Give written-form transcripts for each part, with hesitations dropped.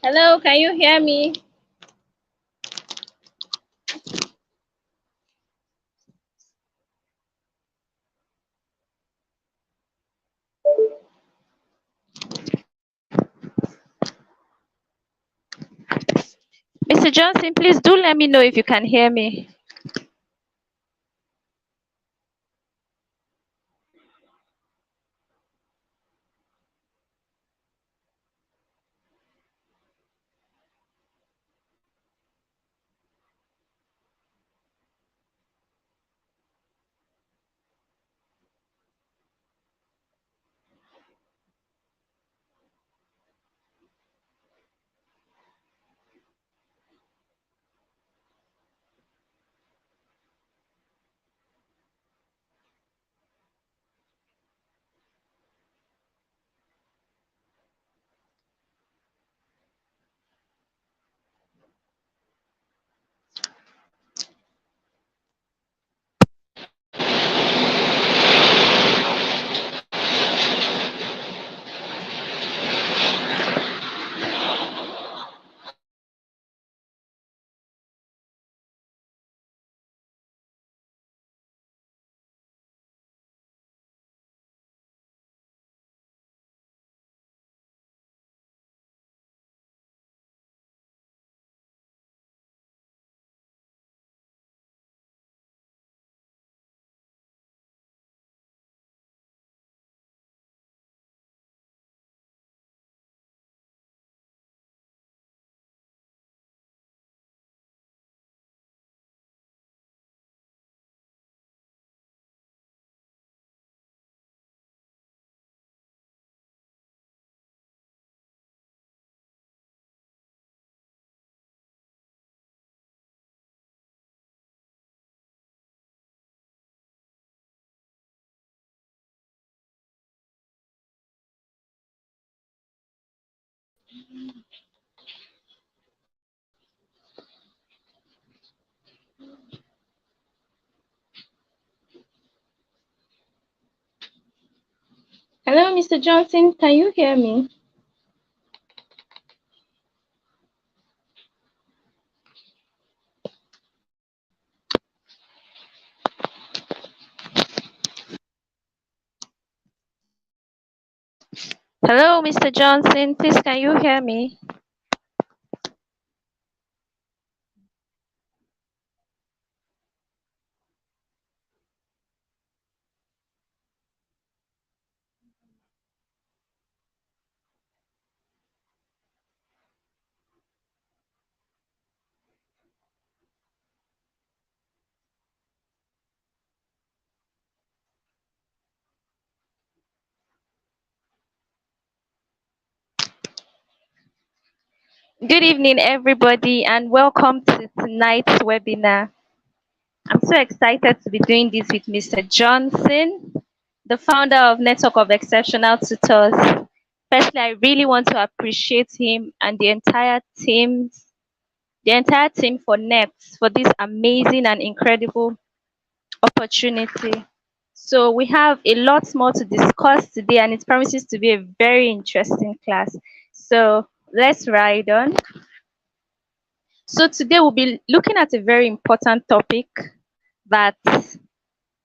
Hello, can you hear me? Mr. Johnson, please do let me know if you can hear me. Hello, Mr. Johnson, can you hear me? Hello, Mr. Johnson, please can you hear me? Good evening, everybody, and welcome to tonight's webinar. I'm so excited to be doing this with Mr. Johnson, the founder of Network of Exceptional Tutors. Firstly, I really want to appreciate him and the entire team for NETS for this amazing and incredible opportunity. So we have a lot more to discuss today, and it promises to be a very interesting class. So let's ride on. So today we'll be looking at a very important topic that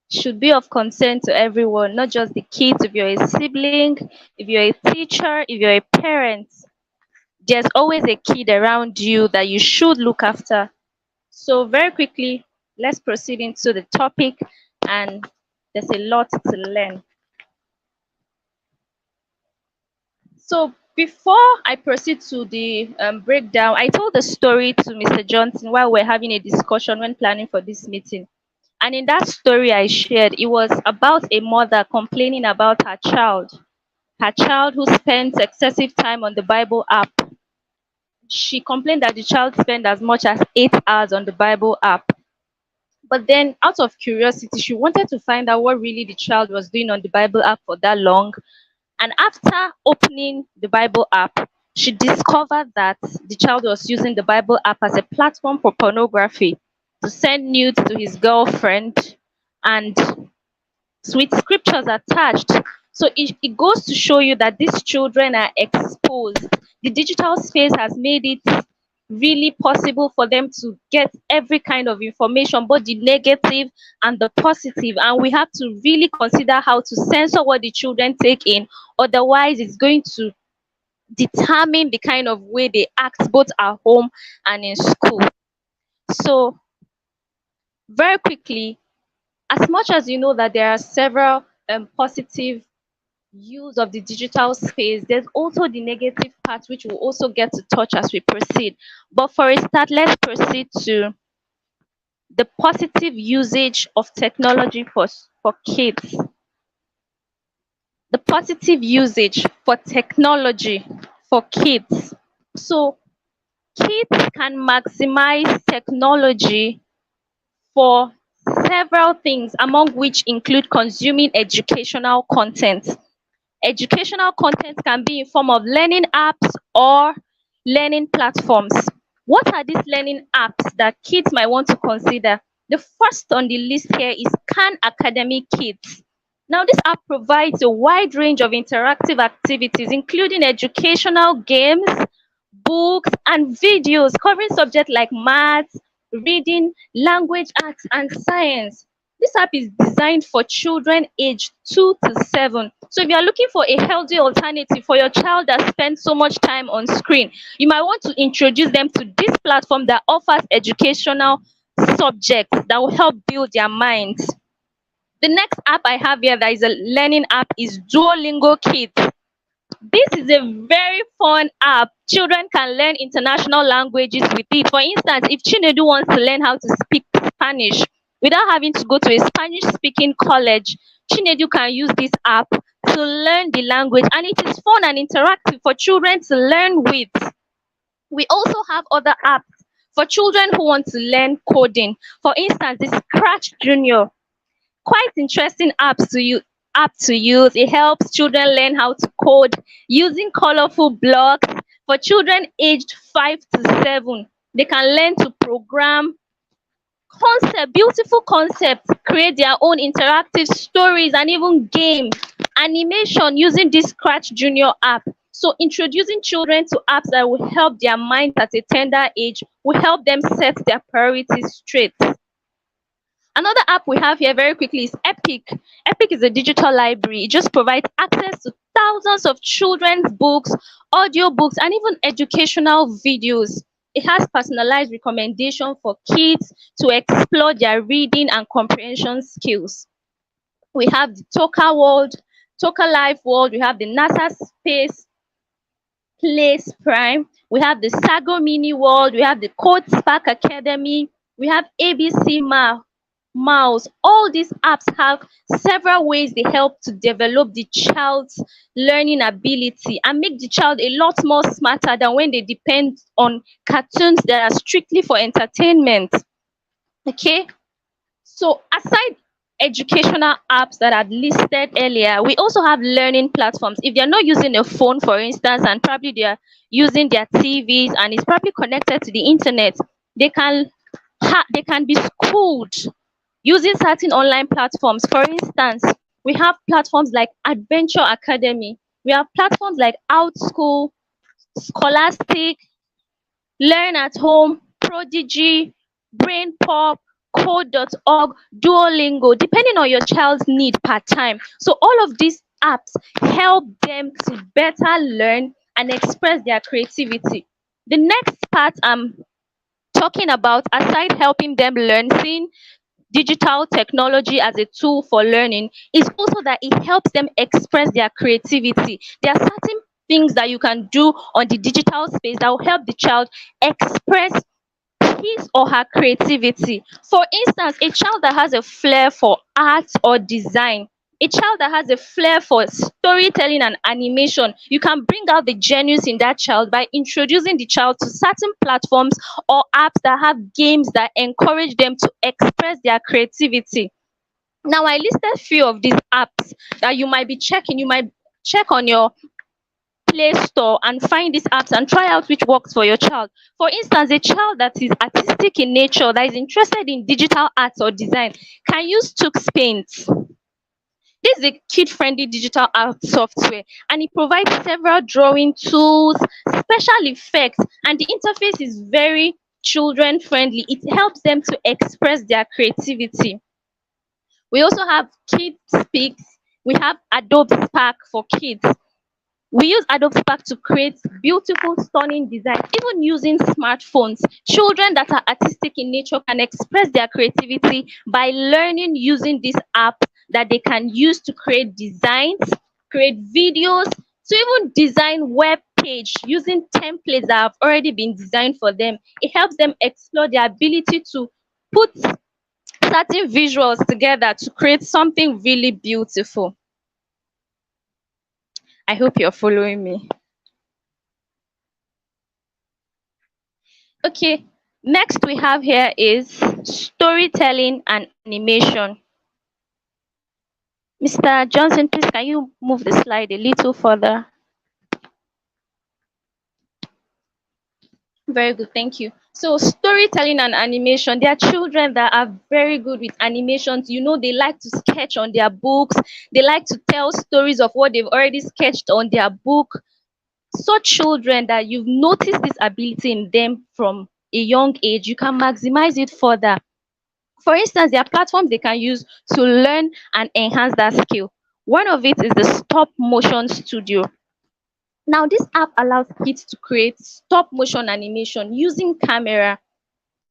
should be of concern to everyone, not just the kids. If you're a sibling, if you're a teacher, if you're a parent, there's always a kid around you that you should look after. So very quickly, let's proceed into the topic, and there's a lot to learn. So before I proceed to the breakdown, I told the story to Mr. Johnson while we're having a discussion when planning for this meeting. And in that story I shared, it was about a mother complaining about her child who spends excessive time on the Bible app. She complained that the child spent as much as 8 hours on the Bible app. But then, out of curiosity, she wanted to find out what really the child was doing on the Bible app for that long. And after opening the Bible app, she discovered that the child was using the Bible app as a platform for pornography, to send nudes to his girlfriend, and with scriptures attached So it goes to show you that these children are exposed. The digital space has made it really possible for them to get every kind of information, both the negative and the positive. And we have to really consider how to censor what the children take in. Otherwise, it's going to determine the kind of way they act both at home and in school. So, very quickly, as much as you know that there are several positive use of the digital space, there's also the negative part which we'll also get to touch as we proceed. But for a start, let's proceed to the positive usage of technology for kids. The positive usage for technology for kids. So kids can maximize technology for several things, among which include consuming educational content. Educational content can be in form of learning apps or learning platforms. What are these learning apps that kids might want to consider? The first on the list here is Khan Academy Kids. Now, this app provides a wide range of interactive activities, including educational games, books, and videos covering subjects like math, reading, language arts, and science. This app is designed for children aged 2 to 7. So if you are looking for a healthy alternative for your child that spends so much time on screen, you might want to introduce them to this platform that offers educational subjects that will help build their minds. The next app I have here that is a learning app is Duolingo Kids. This is a very fun app. Children can learn international languages with it. For instance, if Chinedu wants to learn how to speak Spanish without having to go to a Spanish speaking college, Chinedu can use this app to learn the language, and it is fun and interactive for children to learn with. We also have other apps for children who want to learn coding. For instance, the Scratch Junior, quite interesting app to use. It helps children learn how to code using colorful blocks. For children aged 5 to 7, they can learn to program beautiful concepts, create their own interactive stories, and even game animation using this Scratch Junior app. So introducing children to apps that will help their minds at a tender age will help them set their priorities straight. Another app we have here very quickly is Epic. Epic is a digital library. It just provides access to thousands of children's books, audio books, and even educational videos. It has personalized recommendation for kids to explore their reading and comprehension skills. We have the Toka World, Toka Life World, we have the NASA Space Place Prime, we have the Sago Mini World, we have the Code Spark Academy, we have ABC Mouse. All these apps have several ways they help to develop the child's learning ability and make the child a lot more smarter than when they depend on cartoons that are strictly for entertainment. Okay, so aside educational apps that are listed earlier, we also have learning platforms. If they're not using a phone, for instance, and probably they're using their TVs and it's probably connected to the internet, they can they can be schooled using certain online platforms. For instance, we have platforms like Adventure Academy, we have platforms like Outschool, Scholastic, Learn at Home, Prodigy, BrainPop, Code.org, Duolingo, depending on your child's need per time. So all of these apps help them to better learn and express their creativity. The next part I'm talking about, aside helping them learn, seeing digital technology as a tool for learning, is also that it helps them express their creativity. There are certain things that you can do on the digital space that will help the child express his or her creativity. For instance, a child that has a flair for art or design, a child that has a flair for storytelling and animation, you can bring out the genius in that child by introducing the child to certain platforms or apps that have games that encourage them to express their creativity. Now, I listed few of these apps that you might be checking. You might check on your Play Store and find these apps and try out which works for your child. For instance, a child that is artistic in nature, that is interested in digital arts or design, can use Tux Paint. This is a kid-friendly digital art software, and it provides several drawing tools, special effects, and the interface is very children friendly. It helps them to express their creativity. We also have Kid Speaks. We have Adobe Spark for kids. We use Adobe Spark to create beautiful, stunning designs, even using smartphones. Children that are artistic in nature can express their creativity by learning using this app that they can use to create designs, create videos, to even design web page using templates that have already been designed for them. It helps them explore their ability to put certain visuals together to create something really beautiful. I hope you're following me. Okay, next we have here is storytelling and animation. Mr. Johnson, please can you move the slide a little further? Very good, thank you. So storytelling and animation, there are children that are very good with animations. You know, they like to sketch on their books, they like to tell stories of what they've already sketched on their book. Such children that you've noticed this ability in them from a young age, you can maximize it further. For instance, there are platforms they can use to learn and enhance that skill. One of it is the stop motion studio. Now, this app allows kids to create stop motion animation using camera.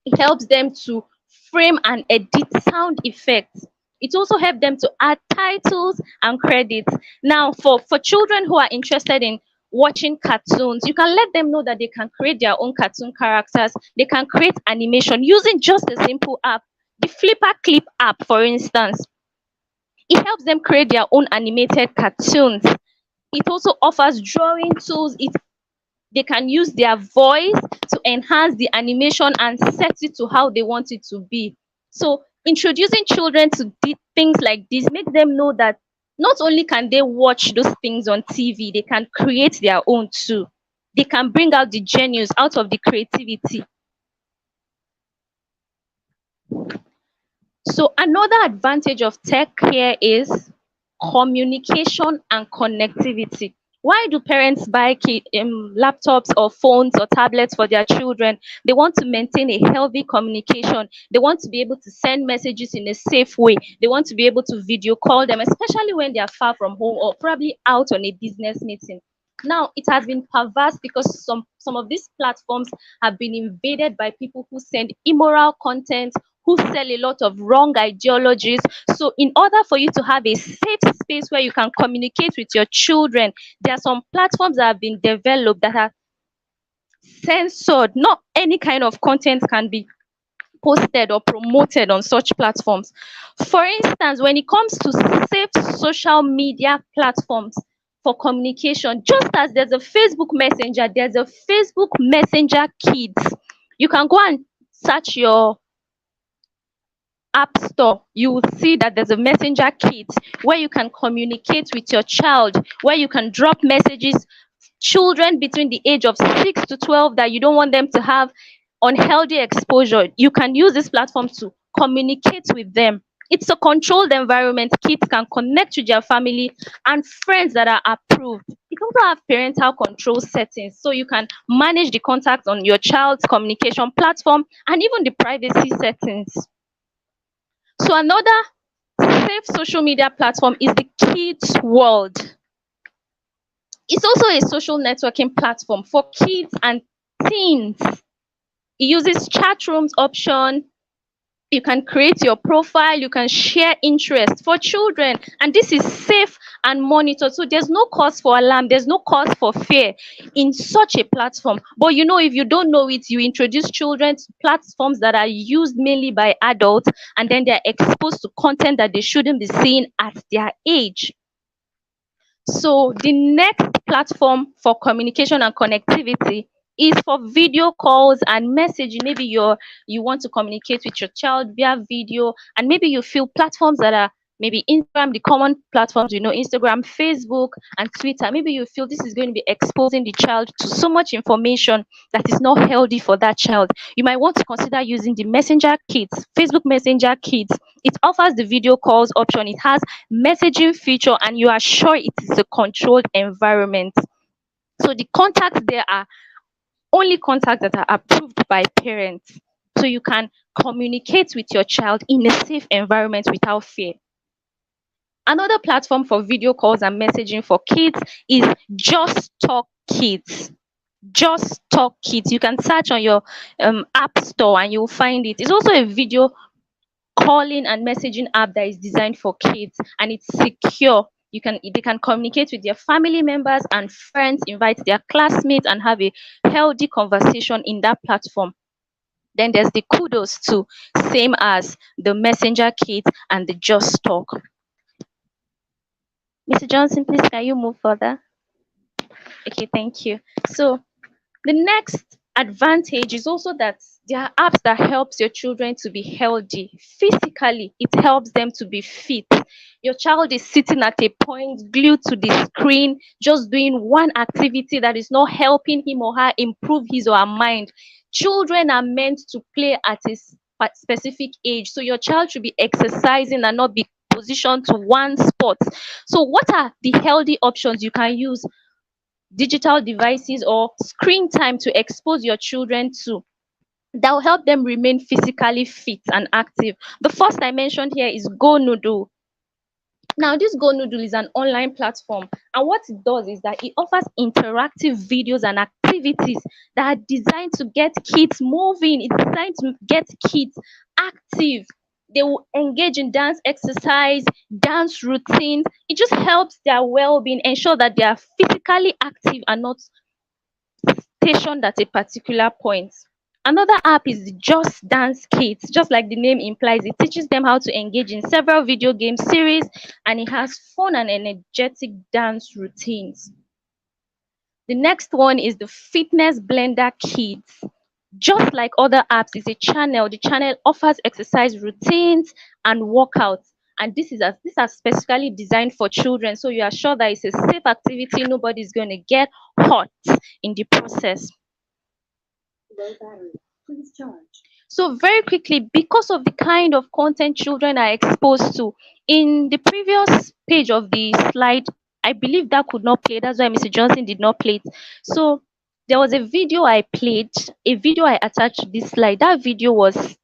It helps them to frame and edit sound effects. It also helps them to add titles and credits. Now, for children who are interested in watching cartoons, you can let them know that they can create their own cartoon characters. They can create animation using just a simple app. The Flipper Clip app, for instance, it helps them create their own animated cartoons. It also offers drawing tools. They can use their voice to enhance the animation and set it to how they want it to be. So introducing children to things like this makes them know that not only can they watch those things on TV, they can create their own too. They can bring out the genius out of the creativity. So another advantage of tech here is communication and connectivity. Why do parents buy laptops or phones or tablets for their children? They want to maintain a healthy communication. They want to be able to send messages in a safe way. They want to be able to video call them, especially when they are far from home or probably out on a business meeting. Now, it has been perverse because some of these platforms have been invaded by people who send immoral content, who sell a lot of wrong ideologies. So, in order for you to have a safe space where you can communicate with your children, there are some platforms that have been developed that are censored. Not any kind of content can be posted or promoted on such platforms. For instance, when it comes to safe social media platforms for communication, just as there's a Facebook Messenger, there's a Facebook Messenger Kids. You can go and search your app store. You will see that there's a Messenger Kit where you can communicate with your child, where you can drop messages. Children between the age of 6 to 12 that you don't want them to have unhealthy exposure, you can use this platform to communicate with them. It's a controlled environment. Kids can connect with their family and friends that are approved. It also have parental control settings, so you can manage the contact on your child's communication platform and even the privacy settings. So another safe social media platform is the Kids World. It's also a social networking platform for kids and teens. It uses chat rooms option. You can create your profile, you can share interests for children, and this is safe and monitored. So there's no cause for alarm, there's no cause for fear in such a platform. But you know, if you don't know it, you introduce children to platforms that are used mainly by adults, and then they're exposed to content that they shouldn't be seeing at their age. So the next platform for communication and connectivity is for video calls and messaging. Maybe you want to communicate with your child via video, and maybe you feel platforms that are maybe Instagram, the common platforms, Instagram, Facebook, and Twitter. Maybe you feel this is going to be exposing the child to so much information that is not healthy for that child. You might want to consider using the Messenger Kids, Facebook Messenger Kids. It offers the video calls option, it has messaging feature, and you are sure it is a controlled environment. So the contacts there are only contacts that are approved by parents. So you can communicate with your child in a safe environment without fear. Another platform for video calls and messaging for kids is Just Talk Kids. Just Talk Kids. You can search on your app store and you'll find it. It's also a video calling and messaging app that is designed for kids, and it's secure. They can communicate with their family members and friends, invite their classmates, and have a healthy conversation in that platform. Then there's the Kudos too, same as the Messenger Kids and the Just Talk. Mr. Johnson, please can you move further? Okay, thank you. So the next advantage is also that there are apps that helps your children to be healthy physically. It helps them to be fit. Your child is sitting at a point glued to the screen, just doing one activity that is not helping him or her improve his or her mind. Children are meant to play at a specific age, so your child should be exercising and not be positioned to one spot. So what are the healthy options you can use digital devices or screen time to expose your children to that will help them remain physically fit and active? The first I mentioned here is Go Noodle. Now, this Go Noodle is an online platform, and what it does is that it offers interactive videos and activities that are designed to get kids moving. It's designed to get kids active. They will engage in dance exercise, dance routines. It just helps their well-being, ensure that they are physically active and not stationed at a particular point. Another app is Just Dance Kids. Just like the name implies, it teaches them how to engage in several video game series, and it has fun and energetic dance routines. The next one is the Fitness Blender Kids. Just like other apps, it's a channel. The channel offers exercise routines and workouts. And these are specifically designed for children. So you are sure that it's a safe activity, nobody's going to get hurt in the process. Low battery. Please charge. So very quickly, because of the kind of content children are exposed to, in the previous page of the slide, I believe that could not play. That's why Mr. Johnson did not play it. So there was a video I played, a video I attached to this slide. That video was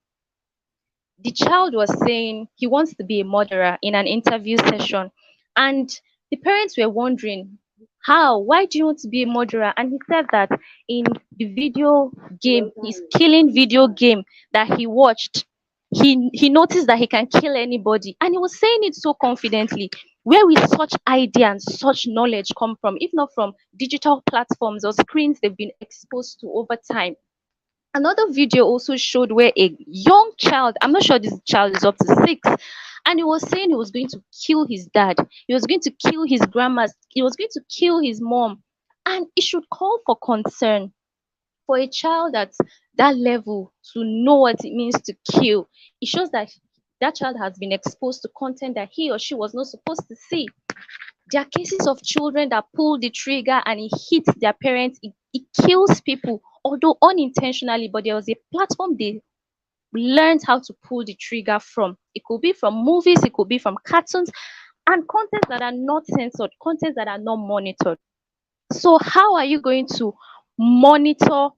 the child was saying he wants to be a murderer in an interview session, and the parents were wondering, why do you want to be a murderer? And he said that in the video game, his killing video game that he watched, he noticed that he can kill anybody, and he was saying it so confidently. Where will such idea and such knowledge come from, if not from digital platforms or screens they've been exposed to over time? Another video also showed where a young child, I'm not sure this child is up to 6, and he was saying he was going to kill his dad, he was going to kill his grandma, he was going to kill his mom. And it should call for concern for a child at that level to know what it means to kill. It shows that that child has been exposed to content that he or she was not supposed to see. There are cases of children that pull the trigger and it hits their parents, it kills people, although unintentionally, but there was a platform they learned how to pull the trigger from. It could be from movies, it could be from cartoons, and content that are not censored, content that are not monitored. So how are you going to monitor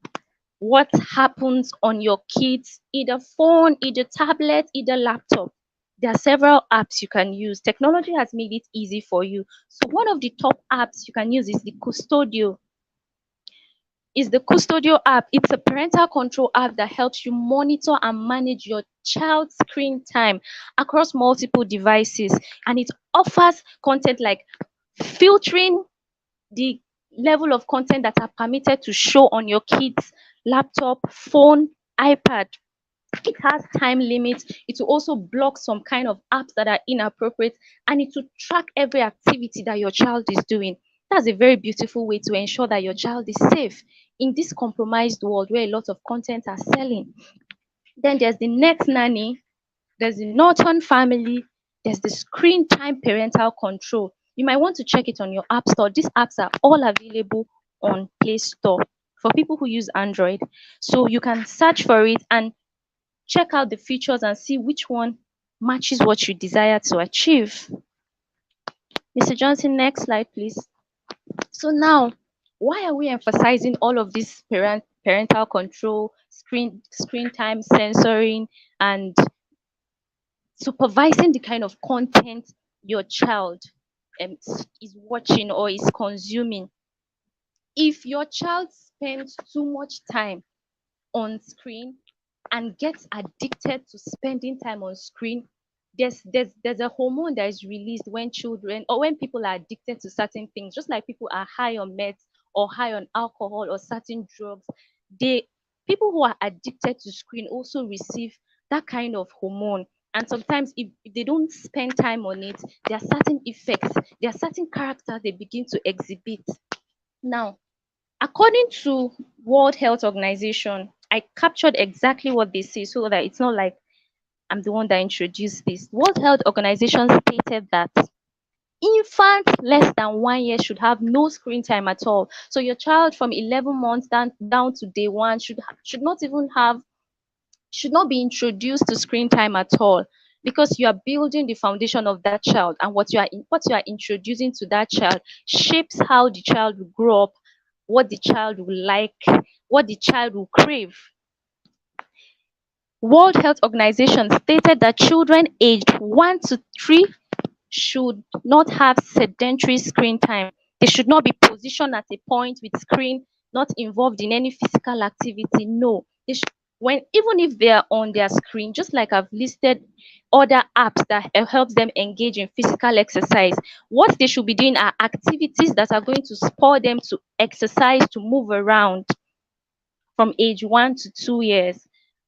what happens on your kids, either phone, either tablet, either laptop? There are several apps you can use. Technology has made it easy for you. So one of the top apps you can use is the Custodio app. It's a parental control app that helps you monitor and manage your child's screen time across multiple devices, and it offers content like filtering the level of content that are permitted to show on your kids laptop, phone, iPad. It has time limits. It will also block some kind of apps that are inappropriate, and it will track every activity that your child is doing. That's a very beautiful way to ensure that your child is safe in this compromised world where a lot of content are selling. Then there's the Next Nanny, there's the Norton Family, There's the screen time parental control. You might want to check it on your app store. These apps are all available on Play Store for people who use Android. So you can search for it and check out the features and see which one matches what you desire to achieve. Mr. Johnson, next slide, please. So now, why are we emphasizing all of this parental control, screen time censoring, and supervising the kind of content your child is watching or is consuming? If your child spends too much time on screen and gets addicted to spending time on screen, there's a hormone that is released when children or when people are addicted to certain things, just like people are high on meds or high on alcohol or certain drugs. They People who are addicted to screen also receive that kind of hormone. And sometimes if they don't spend time on it, there are certain effects, there are certain characters they begin to exhibit. Now, according to World Health Organization, I captured exactly what they say so that it's not like I'm the one that introduced this. World Health Organization stated that infants less than 1 year should have no screen time at all. So your child from 11 months down to day one should not even have should not be introduced to screen time at all, because you are building the foundation of that child, and what you are introducing to that child shapes how the child will grow up, what the child will like, what the child will crave. World Health Organization stated that children aged 1 to 3 should not have sedentary screen time. They should not be positioned at a point with screen, not involved in any physical activity. No. When even if they are on their screen, just like I've listed other apps that helps them engage in physical exercise, what they should be doing are activities that are going to spur them to exercise, to move around from age 1 to 2 years.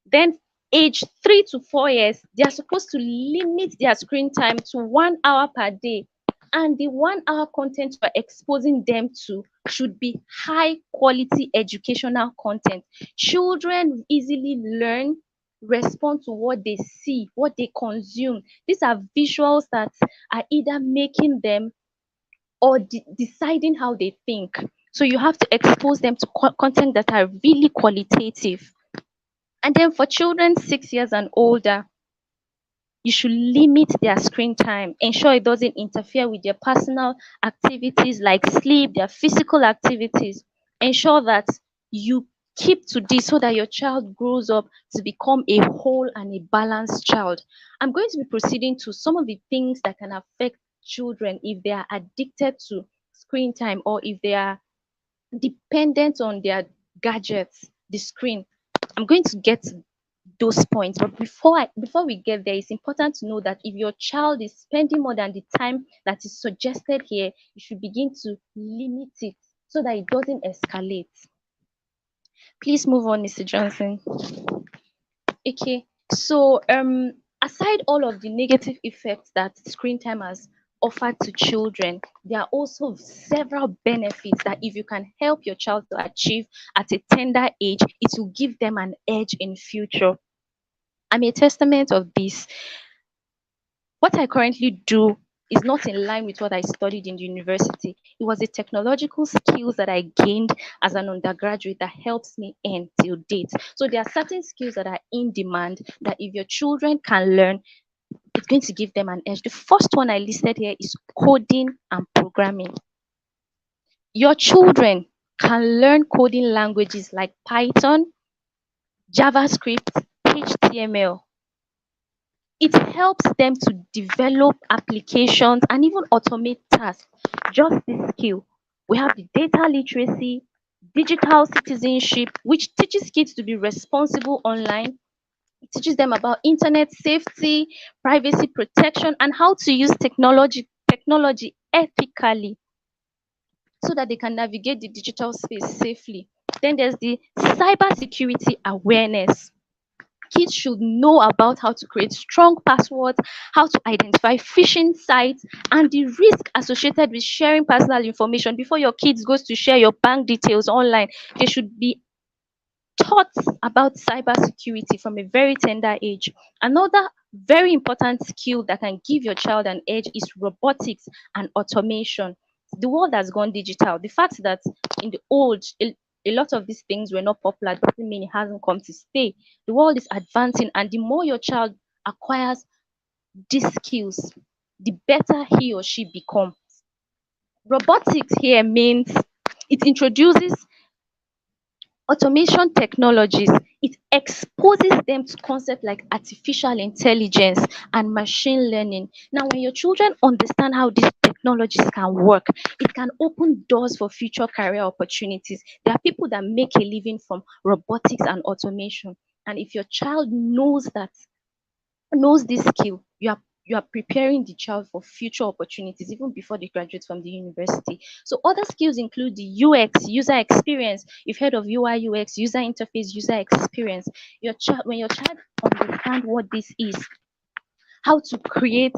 Then age 3 to 4 years, they are supposed to limit their screen time to 1 hour per day. And the 1 hour content you're exposing them to should be high quality educational content. Children easily learn, respond to what they see, what they consume. These are visuals that are either making them or deciding how they think. So you have to expose them to content that are really qualitative. And then for children 6 years and older, you should limit their screen time. Ensure it doesn't interfere with their personal activities like sleep, their physical activities. Ensure that you keep to this so that your child grows up to become a whole and a balanced child. I'm going to be proceeding to some of the things that can affect children if they are addicted to screen time or if they are dependent on their gadgets, the screen. I'm going to get to those points, but before we get there, it's important to know that if your child is spending more than the time that is suggested here, you should begin to limit it so that it doesn't escalate. Please move on, Mr. Johnson. Okay, so aside all of the negative effects that screen time has offered to children, there are also several benefits that if you can help your child to achieve at a tender age, it will give them an edge in future. I'm a testament of this. What I currently do is not in line with what I studied in the university. It was the technological skills that I gained as an undergraduate that helps me earn till date. So there are certain skills that are in demand that if your children can learn, it's going to give them an edge. The first one I listed here is coding and programming. Your children can learn coding languages like Python, JavaScript, HTML. It helps them to develop applications and even automate tasks. Just this skill. We have the data literacy, digital citizenship, which teaches kids to be responsible online. It teaches them about internet safety, privacy protection, and how to use technology ethically so that they can navigate the digital space safely. Then there's the cybersecurity awareness. Kids should know about how to create strong passwords, how to identify phishing sites, and the risk associated with sharing personal information. Before your kids goes to share your bank details online, they should be taught about cybersecurity from a very tender age. Another very important skill that can give your child an edge is robotics and automation. The world has gone digital. The fact that in the old, a lot of these things were not popular doesn't mean it hasn't come to stay. The world is advancing, and the more your child acquires these skills, the better he or she becomes. Robotics here means it introduces automation technologies. It exposes them to concepts like artificial intelligence and machine learning. Now, when your children understand how these technologies can work, it can open doors for future career opportunities. There are people that make a living from robotics and automation. And if your child knows this skill, you are preparing the child for future opportunities even before they graduate from the university. So other skills include the UX, user experience. You've heard of UI, UX, user interface, user experience. Your child, when your child understands what this is, how to create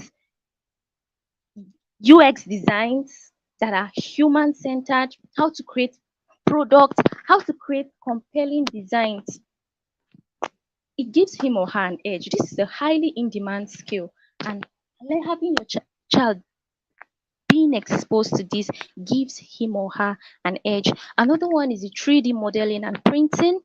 UX designs that are human centered, how to create products, how to create compelling designs, it gives him or her an edge. This is a highly in demand skill, and having your child being exposed to this gives him or her an edge. Another one is the 3D modeling and printing.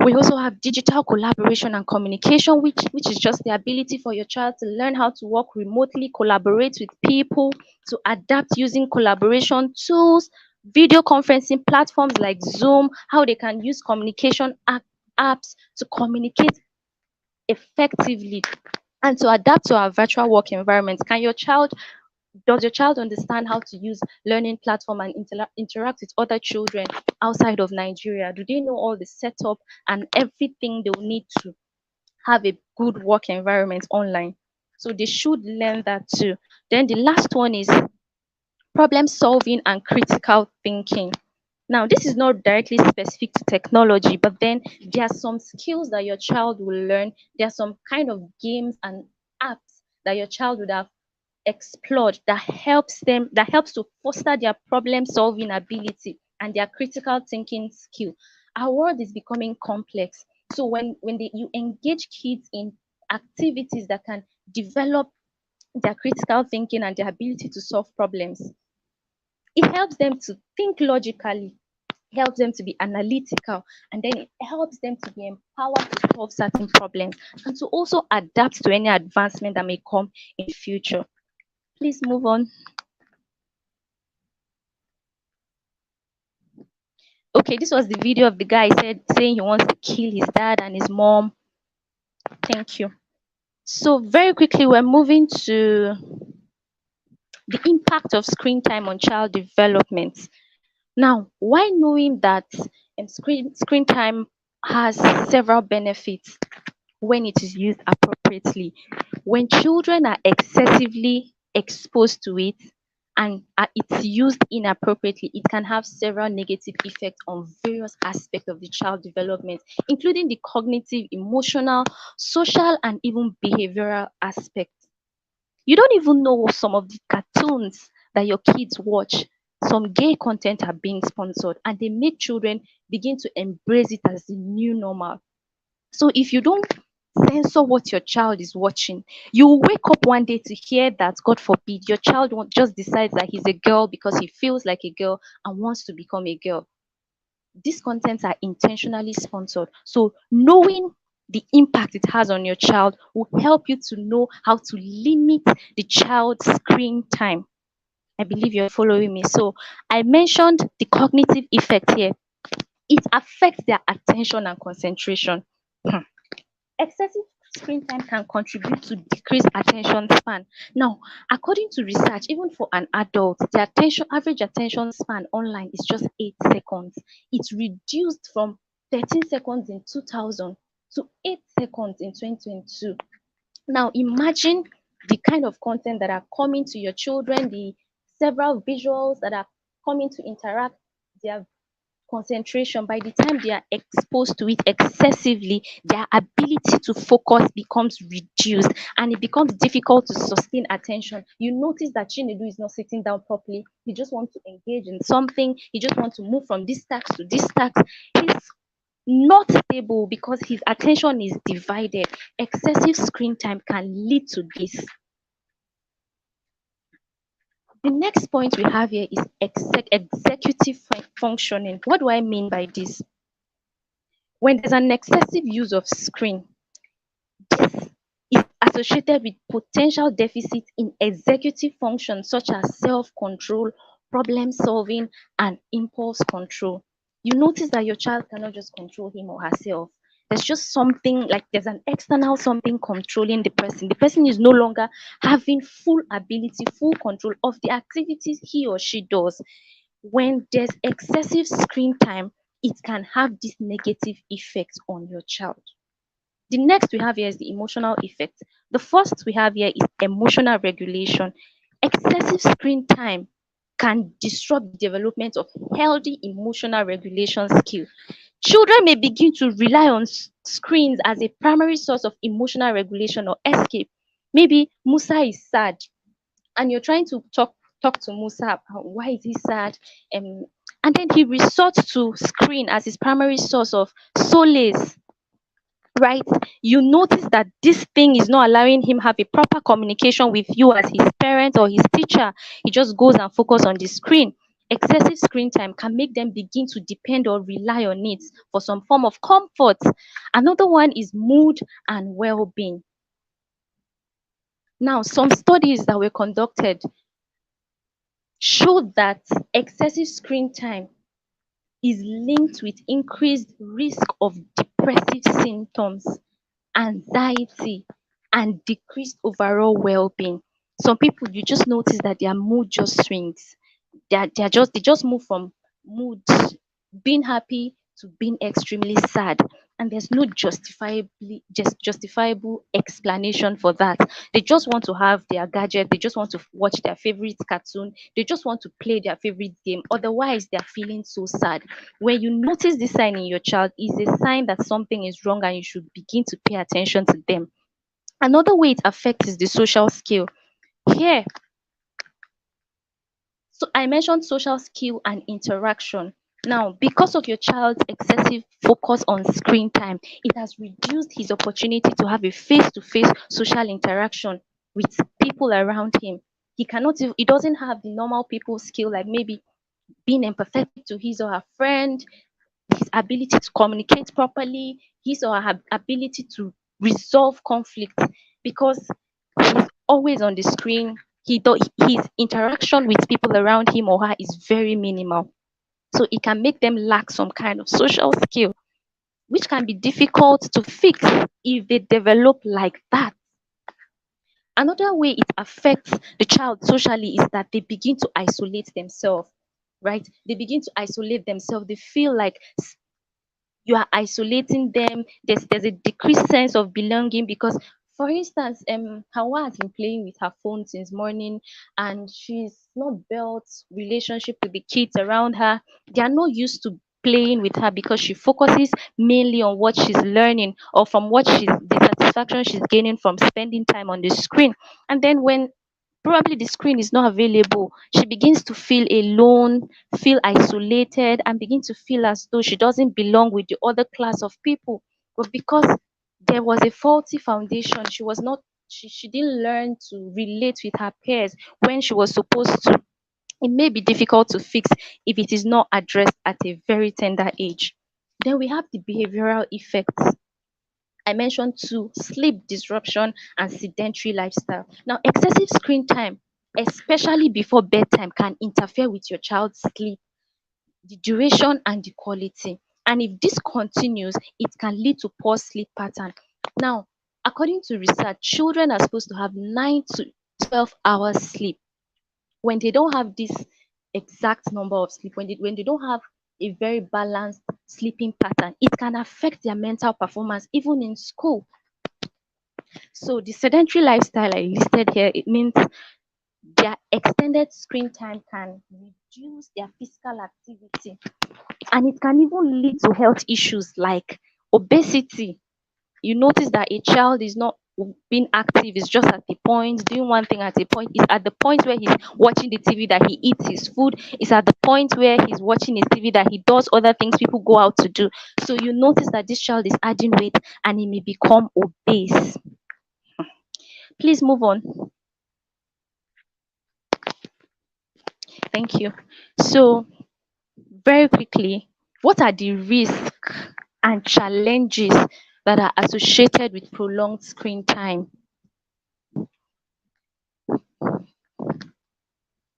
We also have digital collaboration and communication, which is just the ability for your child to learn how to work remotely, collaborate with people, to adapt using collaboration tools, video conferencing platforms like Zoom, how they can use communication apps to communicate effectively and to adapt to our virtual work environment. Does your child understand how to use learning platform and interact with other children outside of Nigeria? Do they know all the setup and everything they will need to have a good work environment online? So they should learn that too. Then the last one is problem solving and critical thinking. Now, this is not directly specific to technology, but then there are some skills that your child will learn. There are some kind of games and apps that your child would have explored that helps to foster their problem solving ability and their critical thinking skill. Our world is becoming complex. So you engage kids in activities that can develop their critical thinking and their ability to solve problems, it helps them to think logically, helps them to be analytical, and then it helps them to be empowered to solve certain problems and to also adapt to any advancement that may come in future. Please move on. Okay, this was the video of the guy saying he wants to kill his dad and his mom. Thank you. So very quickly, we're moving to the impact of screen time on child development. Now, why knowing that screen time has several benefits when it is used appropriately? When children are excessively exposed to it and it's used inappropriately, it can have several negative effects on various aspects of the child development, including the cognitive, emotional, social, and even behavioral aspects. You don't even know some of the cartoons that your kids watch. Some gay content are being sponsored, and they make children begin to embrace it as the new normal. So if you don't censor what your child is watching, you will wake up one day to hear that, God forbid, your child just decides that he's a girl because he feels like a girl and wants to become a girl. These contents are intentionally sponsored. So knowing the impact it has on your child will help you to know how to limit the child's screen time. I believe you're following me. So I mentioned the cognitive effect here. It affects their attention and concentration. Excessive screen time can contribute to decreased attention span. Now, according to research, even for an adult, the average attention span online is just 8 seconds. It's reduced from 13 seconds in 2000 to 8 seconds in 2022. Now, imagine the kind of content that are coming to your children, the several visuals that are coming to interact their concentration. By the time they are exposed to it excessively, their ability to focus becomes reduced and it becomes difficult to sustain attention. You notice that Chinedu is not sitting down properly. He just wants to engage in something. He just wants to move from this task to this task. His not stable because his attention is divided. Excessive screen time can lead to this. The next point we have here is executive functioning. What do I mean by this? When there's an excessive use of screen, this is associated with potential deficits in executive functions such as self-control, problem solving, and impulse control. You notice that your child cannot just control him or herself. There's just something like there's an external something controlling the person. The person is no longer having full ability, full control of the activities he or she does. When there's excessive screen time, it can have this negative effect on your child. The next we have here is the emotional effect. The first we have here is emotional regulation. Excessive screen time can disrupt the development of healthy emotional regulation skill. Children may begin to rely on screens as a primary source of emotional regulation or escape. Maybe Musa is sad and you're trying to talk to Musa about why is he sad, and then he resorts to screen as his primary source of solace, right? You notice that this thing is not allowing him have a proper communication with you as his parent or his teacher. He just goes and focus on the screen. Excessive screen time can make them begin to depend or rely on it for some form of comfort. Another one is mood and well-being. Now, some studies that were conducted showed that excessive screen time is linked with increased risk of depressive symptoms, anxiety, and decreased overall well-being. Some people, you just notice that their mood just swings. They just move from mood being happy to being extremely sad, and there's no justifiable explanation for that. They just want to have their gadget, they just want to watch their favorite cartoon, they just want to play their favorite game, otherwise they're feeling so sad. When you notice this sign in your child, is a sign that something is wrong and you should begin to pay attention to them. Another way it affects is the social skill. Here, so I mentioned social skill and interaction. Now, because of your child's excessive focus on screen time, it has reduced his opportunity to have a face-to-face social interaction with people around him. He doesn't have the normal people skill, like maybe being empathetic to his or her friend, his ability to communicate properly, his or her ability to resolve conflict, because he's always on the screen. His interaction with people around him or her is very minimal. So it can make them lack some kind of social skill, which can be difficult to fix if they develop like that. Another way it affects the child socially is that they begin to isolate themselves, right? They begin to isolate themselves. They feel like you are isolating them. There's a decreased sense of belonging because, for instance, Hawa has been playing with her phone since morning, and she's not built relationship with the kids around her. They are not used to playing with her because she focuses mainly on what she's learning or from what she's the satisfaction she's gaining from spending time on the screen. And then when probably the screen is not available, she begins to feel alone, feel isolated, and begin to feel as though she doesn't belong with the other class of people. But because there was a faulty foundation, she didn't learn to relate with her peers when she was supposed to. It may be difficult to fix if it is not addressed at a very tender age. Then we have the behavioral effects. I mentioned two: sleep disruption and sedentary lifestyle. Now, excessive screen time, especially before bedtime, can interfere with your child's sleep, the duration and the quality. And if this continues, it can lead to poor sleep pattern. Now, according to research, children are supposed to have 9 to 12 hours sleep. When they don't have this exact number of sleep, when they don't have a very balanced sleeping pattern, it can affect their mental performance even in school. So the sedentary lifestyle I listed here, it means their extended screen time can reduce their physical activity, and it can even lead to health issues like obesity. You notice that a child is not being active is just at the point, doing one thing at a point. It's at the point where he's watching the TV that he eats his food. It's at the point where he's watching his TV that he does other things people go out to do. So you notice that this child is adding weight and he may become obese. Please move on. Thank you. So, very quickly, what are the risks and challenges that are associated with prolonged screen time?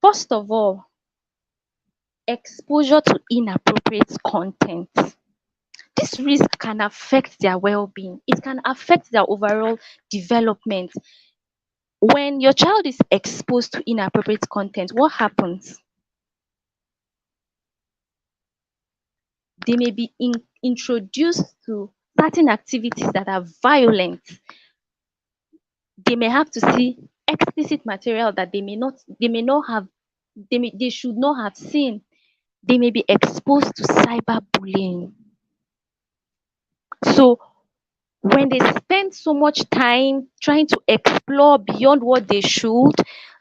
First of all, exposure to inappropriate content. This risk can affect their well-being. It can affect their overall development. When your child is exposed to inappropriate content, what happens? They may be introduced to certain activities that are violent. They may have to see explicit material that they may not have, they should not have seen. They may be exposed to cyberbullying. So when they spend so much time trying to explore beyond what they should,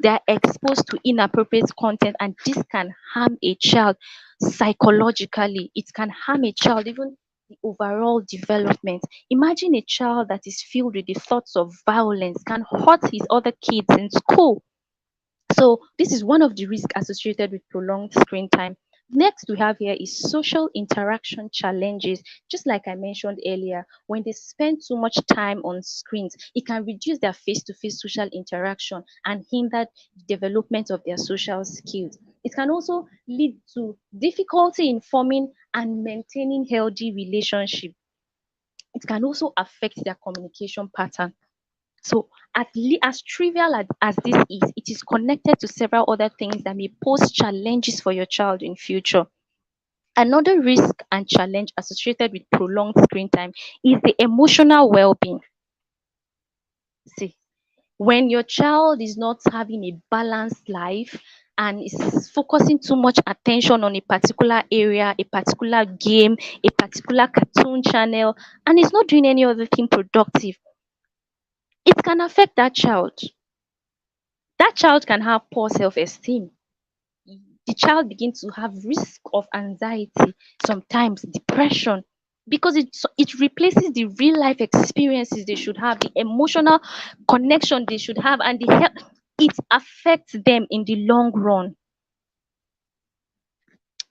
they are exposed to inappropriate content, and this can harm a child psychologically. It can harm a child, even the overall development. Imagine a child that is filled with the thoughts of violence can hurt his other kids in school. So this is one of the risks associated with prolonged screen time. Next we have here is social interaction challenges. Just like I mentioned earlier, when they spend too much time on screens, it can reduce their face-to-face social interaction and hinder the development of their social skills. It can also lead to difficulty in forming and maintaining healthy relationships. It can also affect their communication pattern. So as trivial as this is, it is connected to several other things that may pose challenges for your child in future. Another risk and challenge associated with prolonged screen time is the emotional well-being. See, when your child is not having a balanced life and is focusing too much attention on a particular area, a particular game, a particular cartoon channel, and is not doing any other thing productive, it can affect that child. That child can have poor self-esteem. The child begins to have risk of anxiety, sometimes depression, because it replaces the real life experiences they should have, the emotional connection they should have, and the health. It affects them in the long run.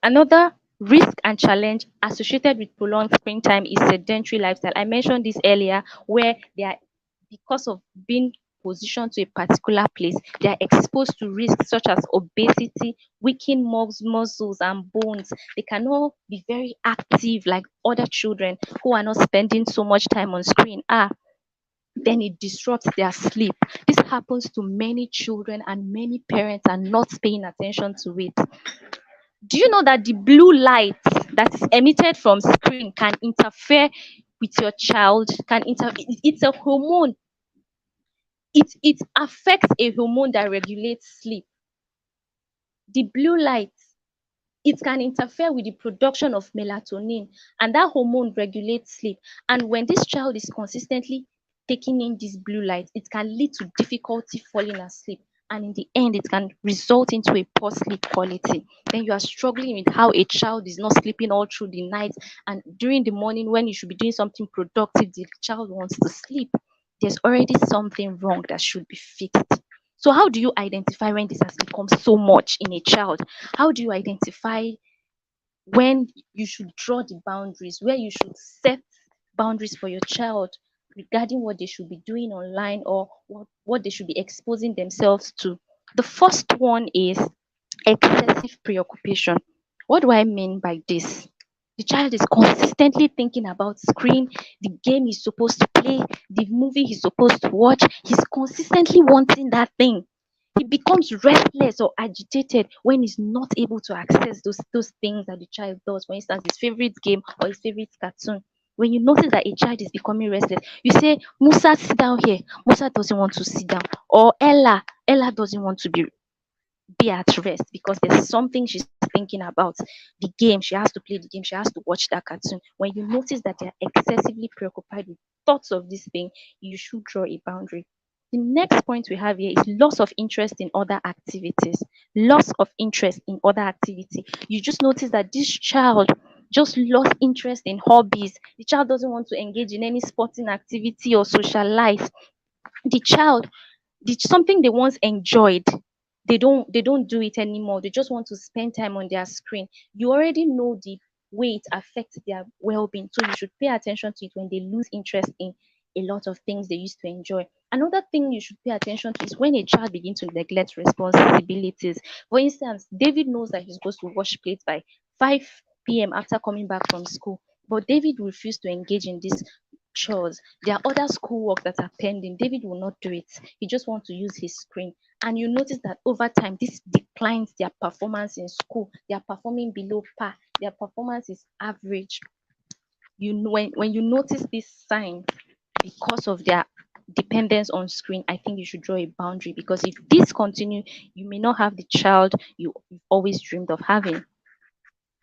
Another risk and challenge associated with prolonged screen time is sedentary lifestyle. I mentioned this earlier, where they are, because of being positioned to a particular place, they are exposed to risks such as obesity, weakened muscles and bones. They cannot be very active like other children who are not spending so much time on screen. Then it disrupts their sleep. This happens to many children, and many parents are not paying attention to it. Do you know that the blue light that is emitted from screen can interfere with your child? It's a hormone. It affects a hormone that regulates sleep. The blue light, it can interfere with the production of melatonin, and that hormone regulates sleep. And when this child is consistently taking in this blue light, it can lead to difficulty falling asleep, and in the end it can result into a poor sleep quality. Then you are struggling with how a child is not sleeping all through the night, and during the morning when you should be doing something productive, the child wants to sleep. There's already something wrong that should be fixed. So how do you identify when this has become so much in a child? How do you identify when you should draw the boundaries, where you should set boundaries for your child regarding what they should be doing online, or what they should be exposing themselves to? The first one is excessive preoccupation. What do I mean by this? The child is consistently thinking about screen, the game he's supposed to play, the movie he's supposed to watch. He's consistently wanting that thing. He becomes restless or agitated when he's not able to access those things that the child does. For instance, his favorite game or his favorite cartoon. When you notice that a child is becoming restless, you say, Musa, sit down here. Musa doesn't want to sit down. Or Ella doesn't want to be at rest because there's something she's thinking about the game. She has to play the game. She has to watch that cartoon. When you notice that they're excessively preoccupied with thoughts of this thing, you should draw a boundary. The next point we have here is loss of interest in other activities. Loss of interest in other activity. You just notice that this child just lost interest in hobbies. The child doesn't want to engage in any sporting activity or social life. The child, something they once enjoyed, they don't do it anymore. They just want to spend time on their screen. You already know the way it affects their well-being, so you should pay attention to it when they lose interest in a lot of things they used to enjoy. Another thing you should pay attention to is when a child begins to neglect responsibilities. For instance, David knows that he's supposed to wash plates by 5 p.m. after coming back from school, but David refused to engage in this chores. There are other schoolwork that are pending. David will not do it. He just wants to use his screen. And you notice that over time, this declines their performance in school. They are performing below par. Their performance is average. When you notice this sign because of their dependence on screen, I think you should draw a boundary, because if this continue, you may not have the child you've always dreamed of having.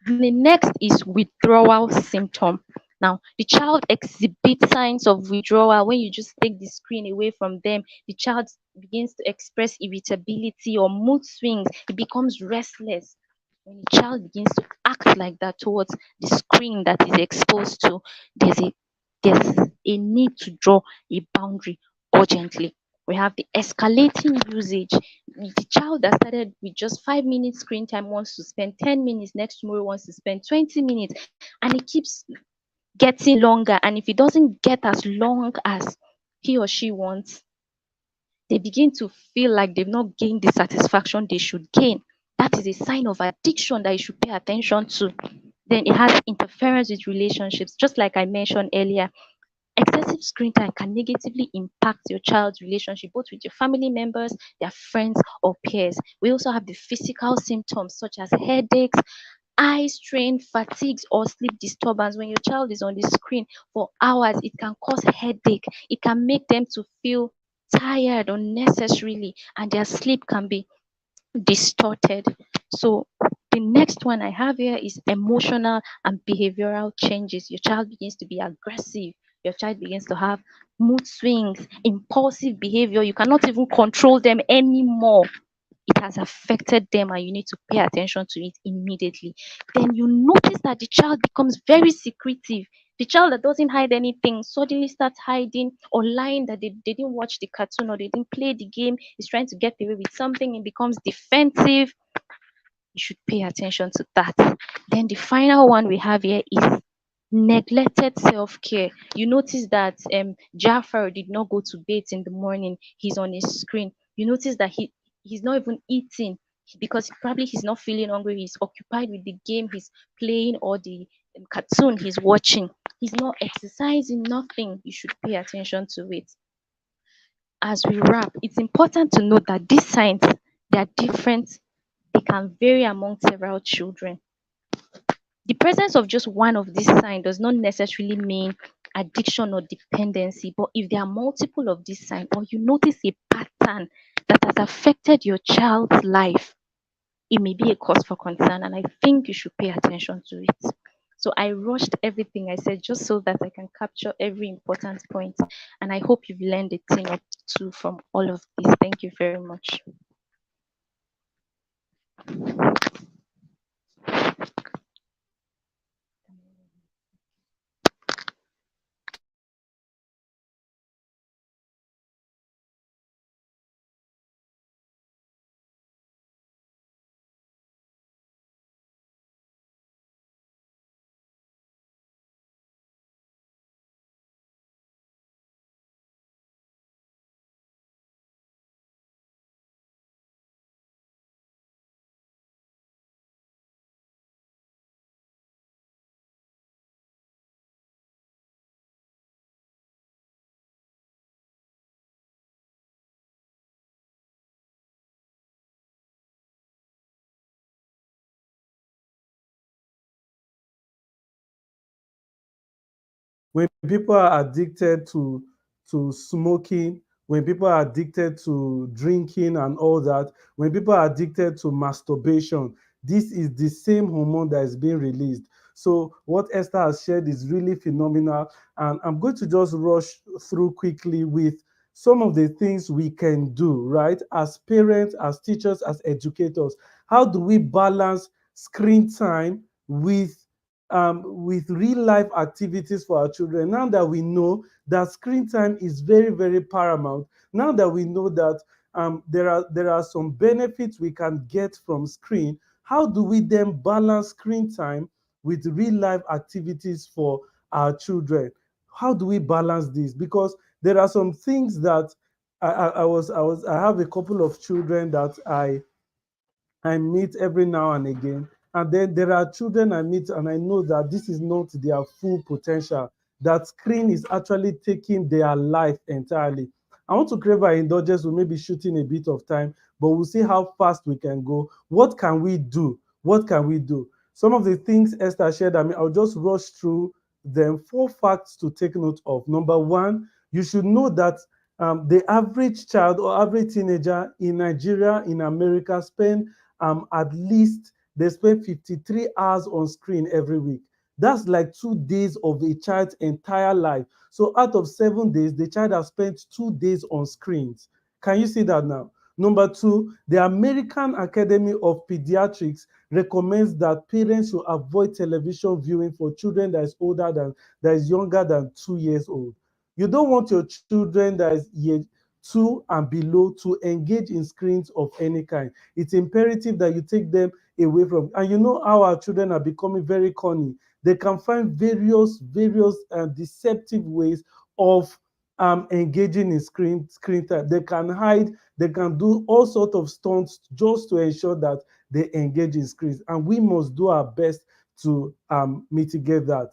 The next is withdrawal symptom. Now, the child exhibits signs of withdrawal when you just take the screen away from them. The child begins to express irritability or mood swings. It becomes restless. When a child begins to act like that towards the screen that is exposed to, there's a there's a need to draw a boundary urgently. We have the escalating usage. The child that started with just 5 minutes screen time wants to spend 10 minutes, next tomorrow wants to spend 20 minutes, and it keeps getting longer. And if it doesn't get as long as he or she wants, they begin to feel like they've not gained the satisfaction they should gain. That is a sign of addiction that you should pay attention to. Then it has interference with relationships. Just like I mentioned earlier, excessive screen time can negatively impact your child's relationship, both with your family members, their friends, or peers. We also have the physical symptoms such as headaches, eye strain, fatigues, or sleep disturbance. When your child is on the screen for hours, it can cause headache. It can make them to feel tired unnecessarily, and their sleep can be distorted. So the next one I have here is emotional and behavioral changes. Your child begins to be aggressive. Your child begins to have mood swings, impulsive behavior. You cannot even control them anymore. It has affected them, and you need to pay attention to it immediately. Then you notice that the child becomes very secretive. The child that doesn't hide anything suddenly starts hiding or lying that they didn't watch the cartoon or they didn't play the game, is trying to get away with something and becomes defensive. You should pay attention to that. Then the final one we have here is neglected self-care. You notice that Jafar did not go to bed in the morning. He's on his screen. You notice that he's not even eating because probably he's not feeling hungry. He's occupied with the game he's playing or the cartoon he's watching. He's not exercising, nothing. You should pay attention to it. As we wrap, it's important to note that these signs, they are different. They can vary among several children. The presence of just one of these signs does not necessarily mean addiction or dependency, but if there are multiple of these signs or you notice a pattern that has affected your child's life, it may be a cause for concern, and I think you should pay attention to it. So I rushed everything I said just so that I can capture every important point, and I hope you've learned a thing or two from all of this. Thank you very much. When people are addicted to smoking, when people are addicted to drinking and all that, when people are addicted to masturbation, this is the same hormone that is being released. So what Esther has shared is really phenomenal. And I'm going to just rush through quickly with some of the things we can do, right? As parents, as teachers, as educators, how do we balance screen time with real life activities for our children? Now that we know that screen time is very, very paramount, now that we know that there are some benefits we can get from screen, how do we then balance screen time with real life activities for our children? How do we balance this? Because there are some things that I have a couple of children that I meet every now and again. And then there are children I meet, and I know that this is not their full potential, that screen is actually taking their life entirely. I want to crave our indulgence. We may be shooting a bit of time, but we'll see how fast we can go. What can we do? What can we do? Some of the things Esther shared, I mean, I'll just rush through them. 4 facts to take note of. Number one, you should know that the average child or average teenager in Nigeria, in America, at least they spend 53 hours on screen every week. That's like 2 days of a child's entire life. So out of 7 days, the child has spent 2 days on screens. Can you see that now? Number two, the American Academy of Pediatrics recommends that parents should avoid television viewing for children that is younger than 2 years old. You don't want your children that is year 2 and below to engage in screens of any kind. It's imperative that you take them away from. And you know how our children are becoming very cunning. They can find various deceptive ways of engaging in screen time. They can hide. They can do all sorts of stunts just to ensure that they engage in screens. And we must do our best to mitigate that.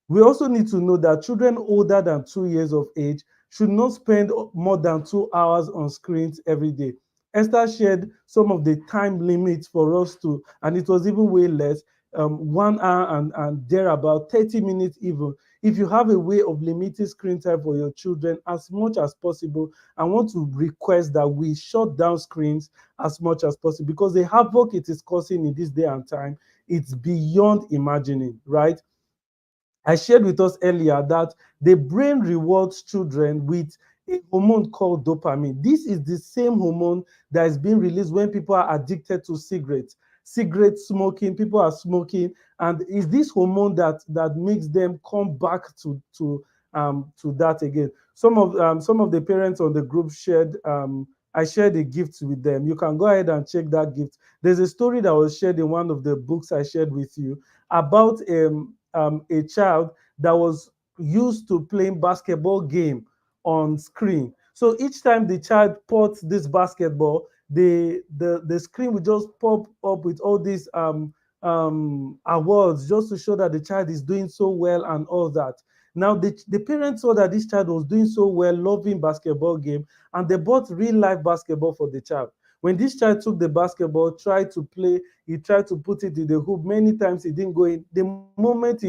We also need to know that children older than 2 years of age should not spend more than 2 hours on screens every day. Esther shared some of the time limits for us to, and it was even way less, 1 hour and there about 30 minutes even. If you have a way of limiting screen time for your children as much as possible, I want to request that we shut down screens as much as possible, because the havoc it is causing in this day and time, it's beyond imagining, right? I shared with us earlier that the brain rewards children with a hormone called dopamine. This is the same hormone that is being released when people are addicted to cigarettes. Cigarette smoking, people are smoking, and is this hormone that makes them come back to that again. Some of the parents on the group shared. I shared a gift with them. You can go ahead and check that gift. There's a story that was shared in one of the books I shared with you about a child that was used to playing basketball game on screen. So each time the child puts this basketball, the screen will just pop up with all these awards, just to show that the child is doing so well and all that. Now the parents saw that this child was doing so well, loving basketball game, and they bought real life basketball for the child. When this child took the basketball, tried to play, he tried to put it in the hoop. Many times it didn't go in. The moment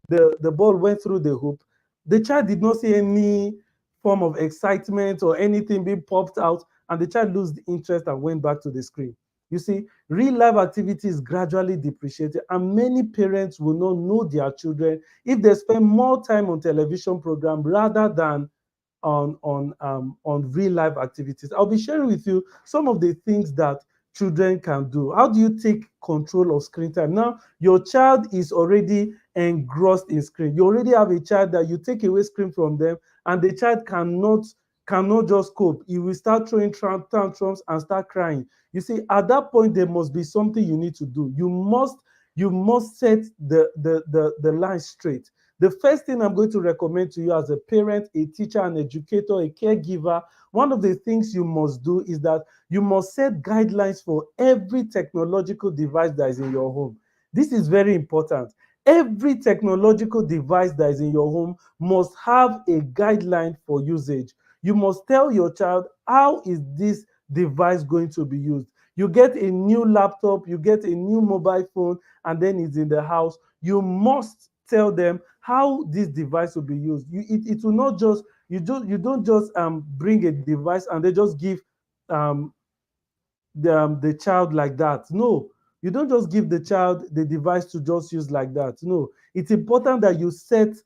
the ball went through the hoop, the child did not see any form of excitement or anything being popped out, and the child lost interest and went back to the screen. You see, real life activity is gradually depreciated, and many parents will not know their children if they spend more time on television program rather than on real life activities. I'll be sharing with you some of the things that children can do. How do you take control of screen time? Now, your child is already engrossed in screen. You already have a child that you take away screen from them, and the child cannot just cope. He will start throwing tantrums and start crying. You see, at that point, there must be something you need to do. You must set the line straight. The first thing I'm going to recommend to you as a parent, a teacher, an educator, a caregiver, one of the things you must do is that you must set guidelines for every technological device that is in your home. This is very important. Every technological device that is in your home must have a guideline for usage. You must tell your child, how is this device going to be used? You get a new laptop, you get a new mobile phone, and then it's in the house. You must tell them how this device will be used. It will not just, you don't just bring a device and they just give um, the child like that. No, You don't just give the child the device to just use like that. No, it's important that you set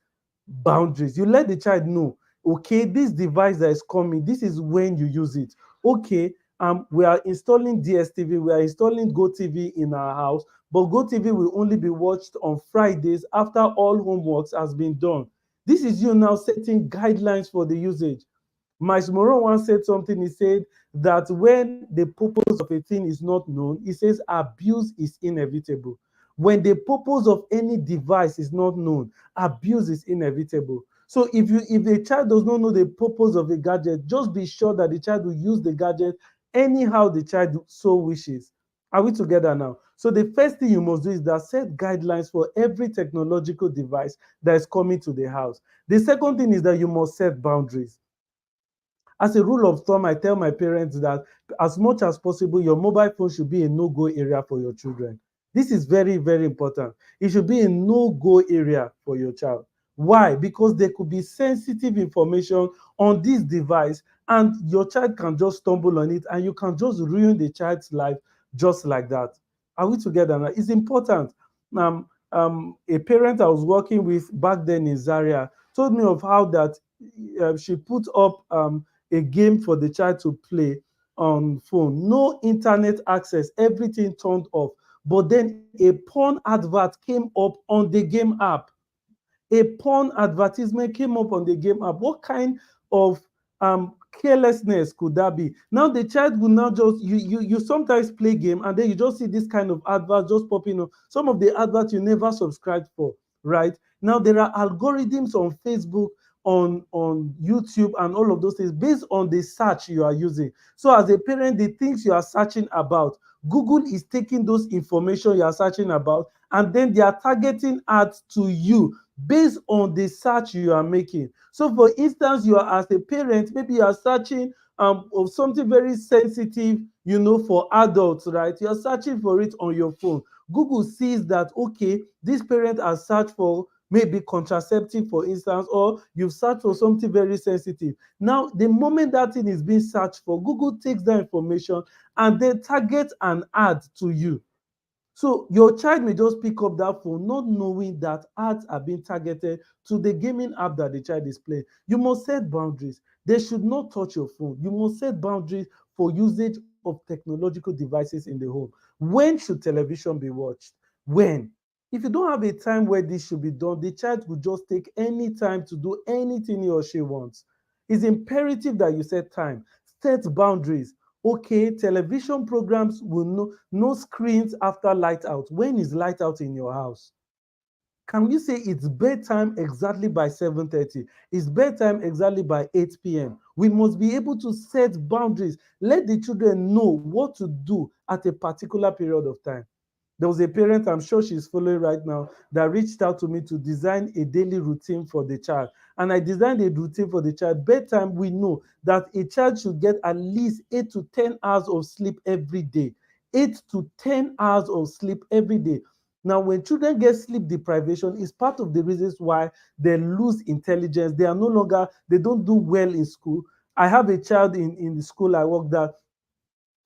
boundaries. You let the child know, okay, this device that is coming, this is when you use it. Okay, we are installing DSTV, we are installing GoTV in our house, but GoTV will only be watched on Fridays after all homeworks has been done. This is you now setting guidelines for the usage. Miles Moreau once said something. He said that when the purpose of a thing is not known, he says abuse is inevitable. When the purpose of any device is not known, abuse is inevitable. So if a child does not know the purpose of a gadget, just be sure that the child will use the gadget anyhow the child so wishes. Are we together now? So the first thing you must do is that set guidelines for every technological device that is coming to the house. The second thing is that you must set boundaries. As a rule of thumb, I tell my parents that as much as possible, your mobile phone should be a no-go area for your children. This is very, very important. It should be a no-go area for your child. Why? Because there could be sensitive information on this device, and your child can just stumble on it, and you can just ruin the child's life just like that. Are we together now? It's important. A parent I was working with back then in Zaria told me of how that she put up a game for the child to play on phone. No internet access, everything turned off. But then a porn advert came up on the game app. A porn advertisement came up on the game app. What kind of carelessness could that be? Now the child will now just you sometimes play game and then you just see this kind of advert just popping up. Some of the adverts you never subscribed for, right? Now there are algorithms on Facebook, on YouTube, and all of those things based on the search you are using. So as a parent, the things you are searching about, Google is taking those information you are searching about, and then they are targeting ads to you based on the search you are making. So, for instance, you are as a parent, maybe you are searching of something very sensitive, for adults, right? You are searching for it on your phone. Google sees that, okay, this parent has searched for maybe contraceptive, for instance, or you've searched for something very sensitive. Now, the moment that thing is being searched for, Google takes that information and then targets an ad to you. So your child may just pick up that phone not knowing that ads are being targeted to the gaming app that the child is playing. You must set boundaries. They should not touch your phone. You must set boundaries for usage of technological devices in the home. When should television be watched? When? If you don't have a time where this should be done, the child will just take any time to do anything he or she wants. It's imperative that you set time, set boundaries. Okay, television programs will no screens after light out. When is light out in your house? Can you say it's bedtime exactly by 7:30? It's bedtime exactly by 8 p.m. We must be able to set boundaries. Let the children know what to do at a particular period of time. There was a parent, I'm sure she's following right now, that reached out to me to design a daily routine for the child. And I designed a routine for the child. Bedtime, we know that a child should get at least 8 to 10 hours of sleep every day. 8 to 10 hours of sleep every day. Now, when children get sleep deprivation, it's part of the reasons why they lose intelligence. They are no longer, they don't do well in school. I have a child in the school I work that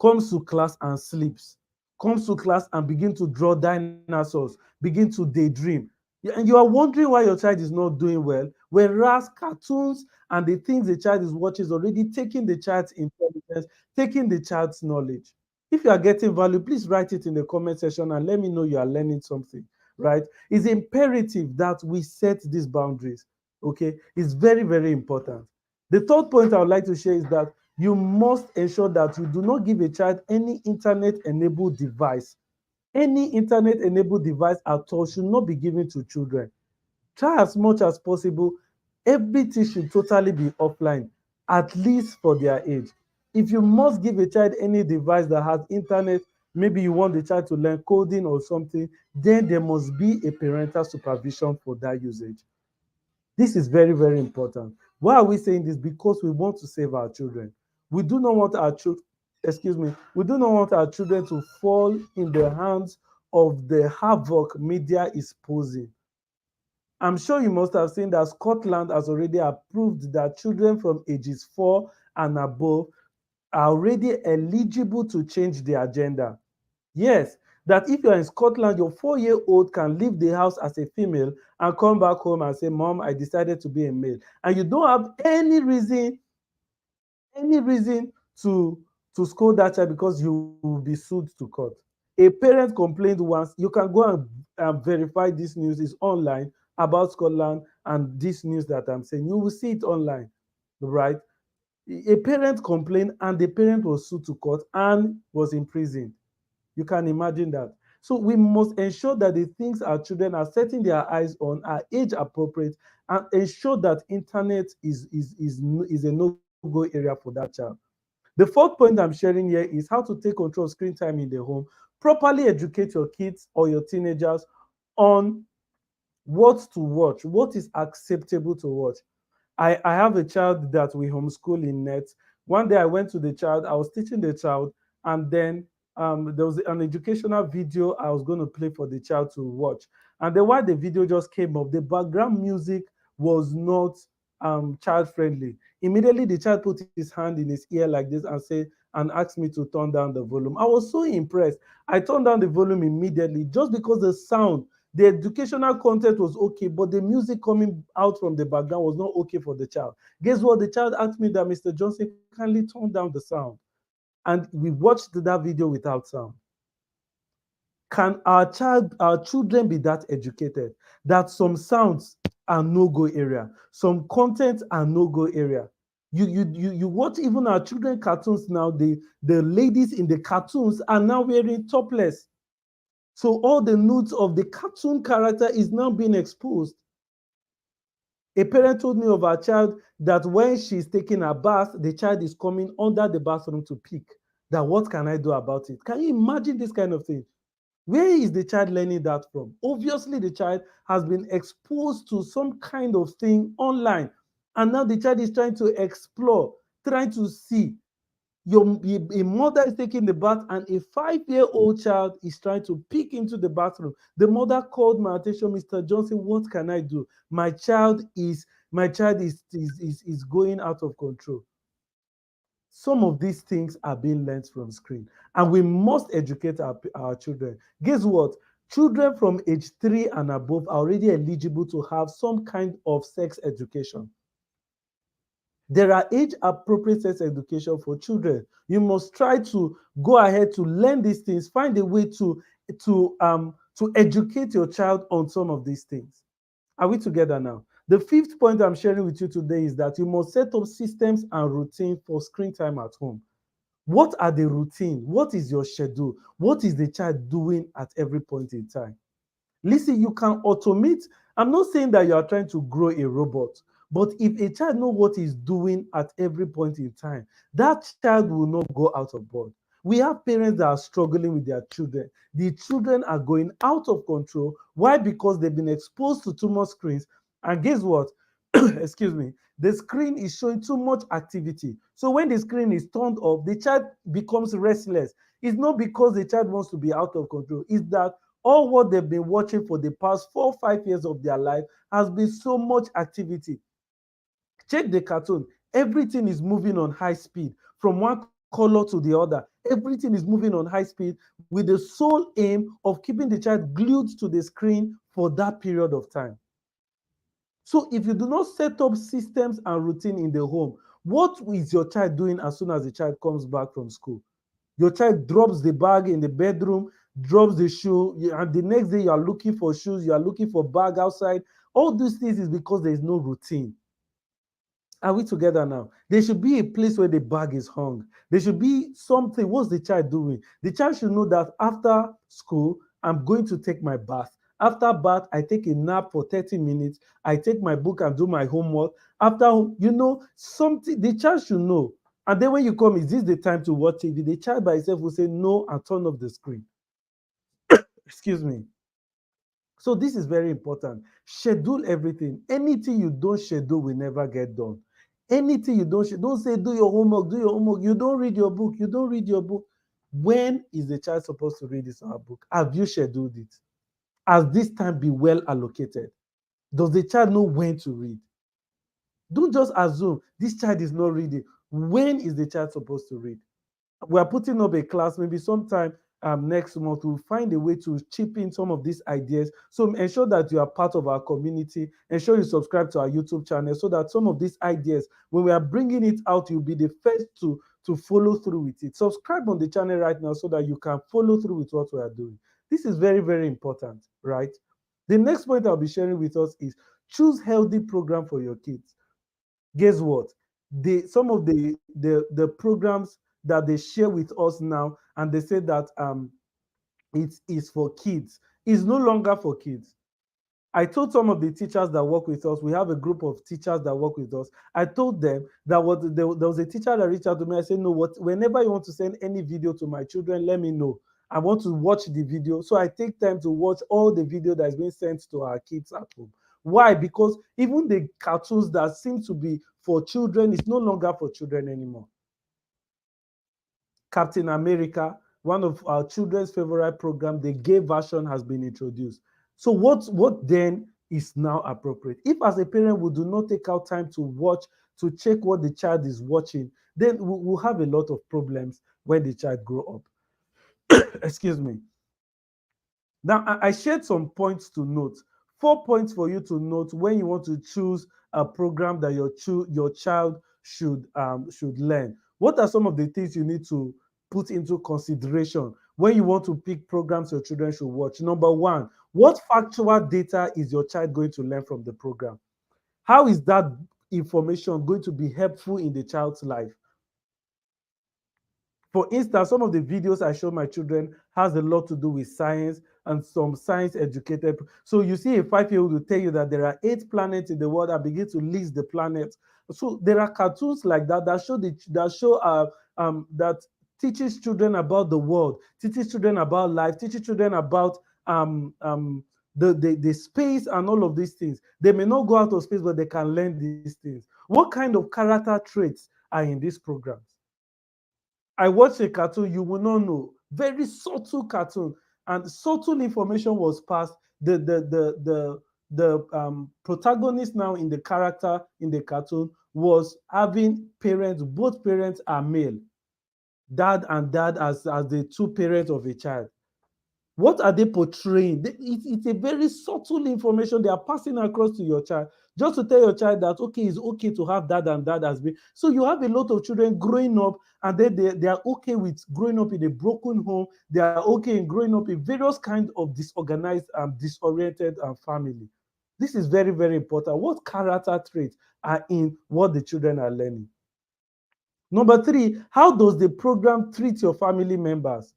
comes to class and sleeps, comes to class and begin to draw dinosaurs, begin to daydream. And you are wondering why your child is not doing well, whereas cartoons and the things the child is watching is already taking the child's intelligence, taking the child's knowledge. If you are getting value, please write it in the comment section and let me know you are learning something, right? It's imperative that we set these boundaries, okay? It's very, very important. The third point I would like to share is that you must ensure that you do not give a child any internet-enabled device. Any internet-enabled device at all should not be given to children. Try as much as possible. Everything should totally be offline, at least for their age. If you must give a child any device that has internet, maybe you want the child to learn coding or something, then there must be a parental supervision for that usage. This is very, very important. Why are we saying this? Because we want to save our children. We do not want our children, excuse me, we do not want our children to fall in the hands of the havoc media is posing. I'm sure you must have seen that Scotland has already approved that children from ages 4 and above are already eligible to change their gender. Yes, That if you're in Scotland, your 4-year-old can leave the house as a female and come back home and say, Mom, I decided to be a male. And you don't have any reason to scold that child because you will be sued to court. A parent complained once. You can go and verify this news is online about Scotland and this news that I'm saying. You will see it online, right? A parent complained and the parent was sued to court and was imprisoned. You can imagine that. So we must ensure that the things our children are setting their eyes on are age appropriate and ensure that internet is a no-go area for that child. The fourth point I'm sharing here is how to take control of screen time in the home. Properly educate your kids or your teenagers on what to watch, what is acceptable to watch. I have a child that we homeschool in net. One day I went to the child, I was teaching the child, and then there was an educational video I was going to play for the child to watch. And then while the video just came up, the background music was not child friendly. Immediately the child put his hand in his ear like this and asked me to turn down the volume. I was so impressed. I turned down the volume immediately just because the educational content was okay, but the music coming out from the background was not okay for the child. Guess what? The child asked me that, Mr. Johnson, kindly turn down the sound. And we watched that video without sound. Can our children be that educated that some sounds are no-go area, some content are no-go area? You watch even our children cartoons now, the ladies in the cartoons are now wearing topless. So all the nudes of the cartoon character is now being exposed. A parent told me of her child that when she's taking a bath, the child is coming under the bathroom to peek. That what can I do about it? Can you imagine this kind of thing? Where is the child learning that from? Obviously, the child has been exposed to some kind of thing online. And now the child is trying to explore, trying to see. A mother is taking the bath and a 5-year-old child is trying to peek into the bathroom. The mother called my attention, Mr. Johnson, what can I do? My child is going out of control. Some of these things are being learned from screen, and we must educate our children. Guess what? Children from age 3 and above are already eligible to have some kind of sex education. There are age appropriate sex education for children. You must try to go ahead to learn these things, find a way to educate your child on some of these things. Are we together now? The fifth point I'm sharing with you today is that you must set up systems and routine for screen time at home. What are the routine? What is your schedule? What is the child doing at every point in time? Listen, you can automate. I'm not saying that you are trying to grow a robot, but if a child know what he's doing at every point in time, that child will not go out of board. We have parents that are struggling with their children. The children are going out of control. Why? Because they've been exposed to too much screens. And guess what? Excuse me. The screen is showing too much activity. So when the screen is turned off, the child becomes restless. It's not because the child wants to be out of control. It's that all what they've been watching for the past 4 or 5 years of their life has been so much activity. Check the cartoon. Everything is moving on high speed from one color to the other. Everything is moving on high speed with the sole aim of keeping the child glued to the screen for that period of time. So if you do not set up systems and routine in the home, what is your child doing as soon as the child comes back from school? Your child drops the bag in the bedroom, drops the shoe, and the next day you are looking for shoes, you are looking for bag outside. All these things is because there is no routine. Are we together now? There should be a place where the bag is hung. There should be something. What's the child doing? The child should know that after school, I'm going to take my bath. After bath, I take a nap for 30 minutes. I take my book and do my homework. After, something, the child should know. And then when you come, is this the time to watch TV? The child by itself will say no and turn off the screen. Excuse me. So this is very important. Schedule everything. Anything you don't schedule will never get done. Anything you don't say do your homework, do your homework. You don't read your book. You don't read your book. When is the child supposed to read this book? Have you scheduled it? Has this time be well allocated? Does the child know when to read? Don't just assume this child is not reading. When is the child supposed to read? We are putting up a class maybe sometime next month, we'll find a way to chip in some of these ideas. So ensure that you are part of our community. Ensure you subscribe to our YouTube channel so that some of these ideas, when we are bringing it out, you'll be the first to follow through with it. Subscribe on the channel right now so that you can follow through with what we are doing. This is very, very important, right? The next point I'll be sharing with us is choose healthy program for your kids. Guess what? Some of the programs that they share with us now, and they say that it is for kids, is no longer for kids. I told some of the teachers that work with us, we have a group of teachers that work with us. I told them that there was a teacher that reached out to me. I said, no, whenever you want to send any video to my children, let me know. I want to watch the video. So I take time to watch all the video that is being sent to our kids at home. Why? Because even the cartoons that seem to be for children is no longer for children anymore. Captain America, one of our children's favorite program, the gay version has been introduced. So what then is now appropriate? If as a parent we do not take out time to watch, to check what the child is watching, then we'll have a lot of problems when the child grow up. Excuse me. Now, I shared some points to note. 4 points for you to note when you want to choose a program that your child should learn. What are some of the things you need to put into consideration when you want to pick programs your children should watch? Number one, what factual data is your child going to learn from the program? How is that information going to be helpful in the child's life? For instance, some of the videos I show my children has a lot to do with science and some science educated. So you see a 5-year-old will tell you that there are 8 planets in the world and begin to list the planets. So there are cartoons like that that teaches children about the world, teaches children about life, teaches children about the space and all of these things. They may not go out of space, but they can learn these things. What kind of character traits are in these programs? I watched a cartoon you will not know, very subtle cartoon, and subtle information was passed. The protagonist now in the character in the cartoon was having parents, both parents are male, dad and dad as the two parents of a child. What are they portraying? It's a very subtle information they are passing across to your child, just to tell your child that, okay, it's okay to have dad and dad as being. So you have a lot of children growing up, and then they are okay with growing up in a broken home. They are okay in growing up in various kinds of disorganized and disoriented family. This is very, very important. What character traits are in what the children are learning? Number three, how does the program treat your family members?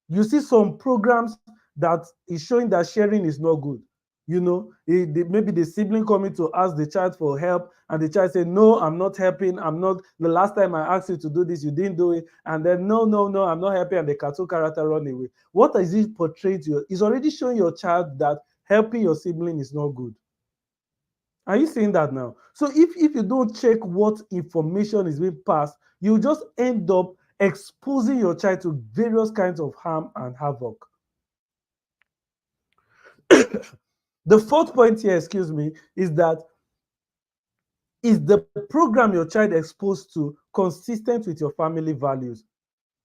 You see some programs that is showing that sharing is not good. Maybe the sibling coming to ask the child for help, and the child say, no, I'm not helping. I'm not. The last time I asked you to do this, you didn't do it. And then, no, no, no, I'm not helping. And the cartoon character run away. What is it portraying to you? It's already showing your child that helping your sibling is not good. Are you seeing that now? So if you don't check what information is being passed, you just end up exposing your child to various kinds of harm and havoc. The fourth point here, excuse me, is the program your child exposed to consistent with your family values?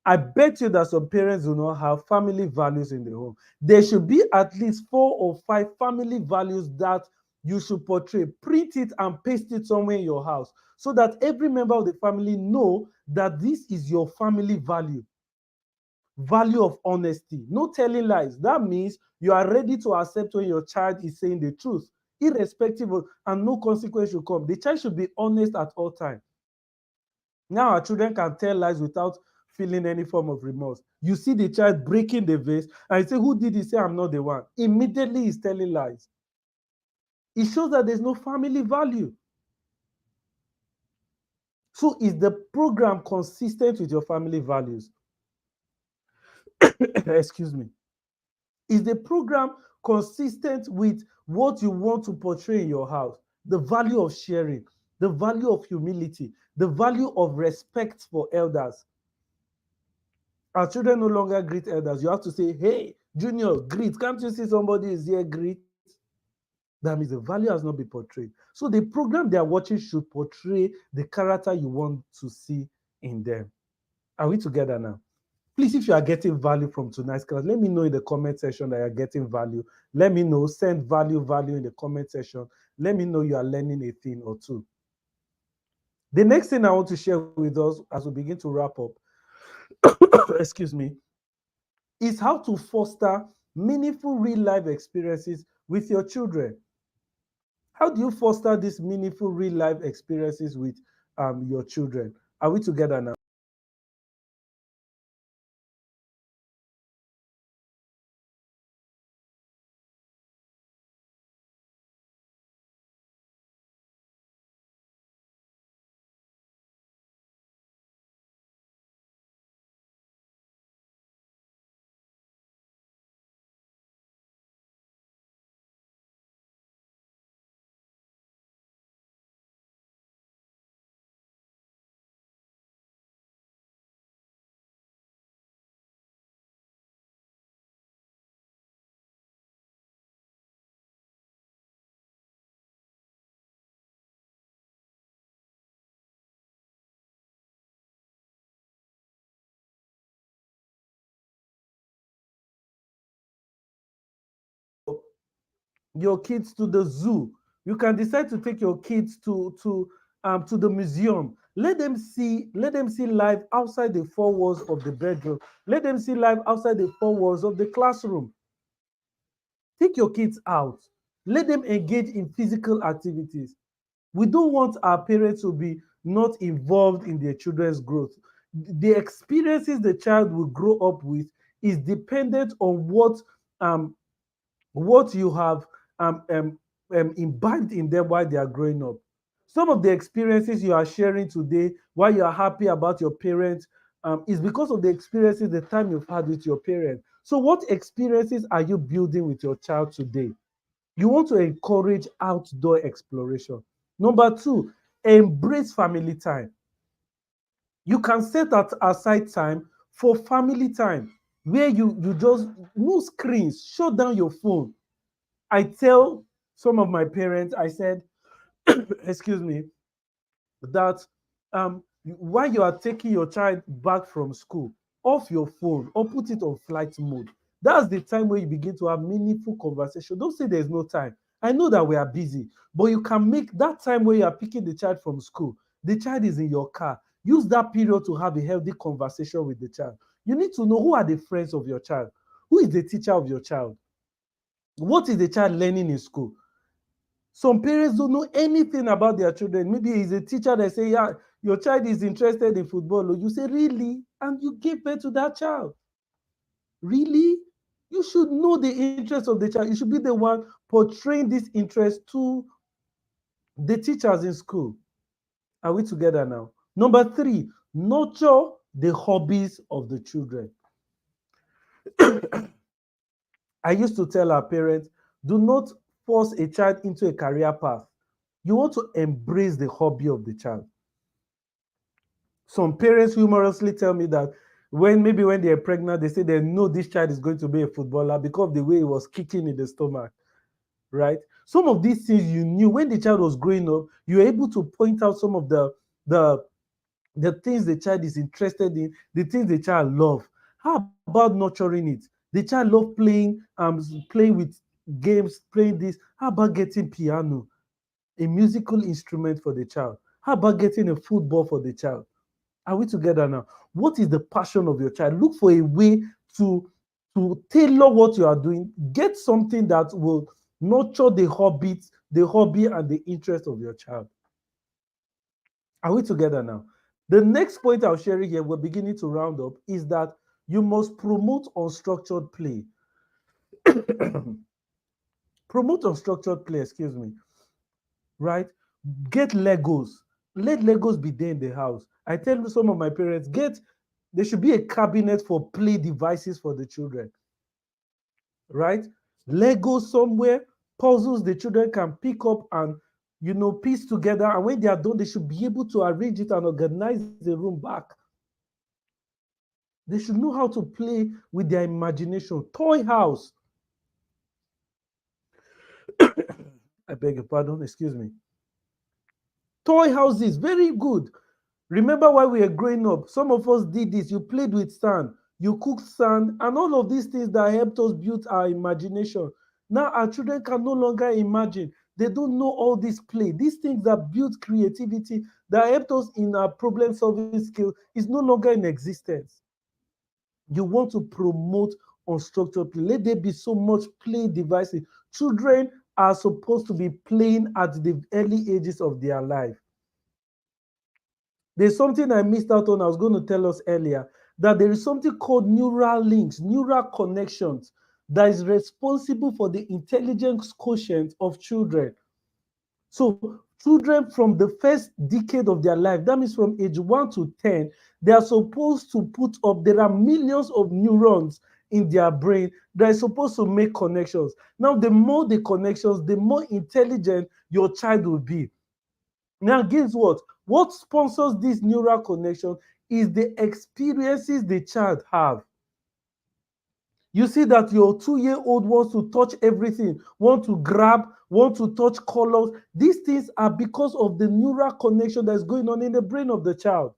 I bet you that some parents do not have family values in the home. There should be at least 4 or 5 family values that you should portray. Print it and paste it somewhere in your house so that every member of the family know that this is your family value. Value of honesty, no telling lies. That means you are ready to accept when your child is saying the truth, irrespective of, and no consequence should come. The child should be honest at all times. Now our children can tell lies without feeling any form of remorse. You see the child breaking the vase and you say, who did it? Say, I'm not the one. Immediately he's telling lies. It shows that there's no family value. So is the program consistent with your family values? Excuse me. Is the program consistent with what you want to portray in your house? The value of sharing, the value of humility, the value of respect for elders. Our children no longer greet elders. You have to say, hey, Junior, greet. Can't you see somebody is here, greet? That means the value has not been portrayed. So the program they are watching should portray the character you want to see in them. Are we together now? Please, if you are getting value from tonight's class, let me know in the comment section that you're getting value. Let me know, send value in the comment section. Let me know you are learning a thing or two. The next thing I want to share with us as we begin to wrap up, excuse me, is how to foster meaningful real life experiences with your children. How do you foster these meaningful real life experiences with your children? Are we together now? Your kids to the zoo. You can decide to take your kids to the museum. Let them see life outside the four walls of the bedroom. Let them see life outside the four walls of the classroom. Take your kids out. Let them engage in physical activities. We don't want our parents to be not involved in their children's growth. The experiences the child will grow up with is dependent on um, what you have imbibed in them while they are growing up. Some of the experiences you are sharing today, while you are happy about your parents, is because of the experiences, the time you've had with your parents. So, what experiences are you building with your child today? You want to encourage outdoor exploration. Number two, embrace family time. You can set aside time for family time where you just no screens, shut down your phone. I tell some of my parents, I said, excuse me, that while you are taking your child back from school, off your phone or put it on flight mode. That's the time where you begin to have meaningful conversation. Don't say there's no time. I know that we are busy, but you can make that time where you are picking the child from school. The child is in your car. Use that period to have a healthy conversation with the child. You need to know who are the friends of your child, who is the teacher of your child, what is the child learning in school. Some parents don't know anything about their children. Maybe he's a teacher that say, yeah, your child is interested in football. Or you say, really? And you give birth to that child. Really? You should know the interest of the child. You should be the one portraying this interest to the teachers in school. Are we together now? Number three, nurture the hobbies of the children. I used to tell our parents, do not force a child into a career path. You want to embrace the hobby of the child. Some parents humorously tell me that when they're pregnant, they say they know this child is going to be a footballer because of the way he was kicking in the stomach, right? Some of these things you knew when the child was growing up, you were able to point out some of the the things the child is interested in, the things the child love. How about nurturing it? The child love playing with games, playing this. How about getting piano, a musical instrument for the child? How about getting a football for the child? Are we together now? What is the passion of your child? Look for a way to tailor what you are doing. Get something that will nurture the hobby and the interest of your child. Are we together now? The next point I'll share here, we're beginning to round up, is that you must promote unstructured play. Promote unstructured play, excuse me, right? Get Legos. Let Legos be there in the house. I tell some of my parents, there should be a cabinet for play devices for the children, right? Lego somewhere, puzzles the children can pick up and piece together. And when they are done, they should be able to arrange it and organize the room back. They should know how to play with their imagination. Toy house. I beg your pardon, excuse me. Toy houses, very good. Remember while we were growing up, some of us did this. You played with sand. you cook sand, and all of these things that helped us build our imagination. Now our children can no longer imagine. They don't know all this play. These things that build creativity, that helped us in our problem solving skill, is no longer in existence. You want to promote unstructured play. Let there be so much play devices. Children are supposed to be playing at the early ages of their life. There's something I missed out on. I was going to tell us earlier that there is something called neural links, neural connections, that is responsible for the intelligence quotient of children. So, children from the first decade of their life, that means from age 1 to 10, they are supposed to put up, there are millions of neurons in their brain that are supposed to make connections. Now, the more the connections, the more intelligent your child will be. Now, guess what? What sponsors this neural connection is the experiences the child have. You see that your 2-year-old wants to touch everything, want to grab, want to touch colors. These things are because of the neural connection that's going on in the brain of the child.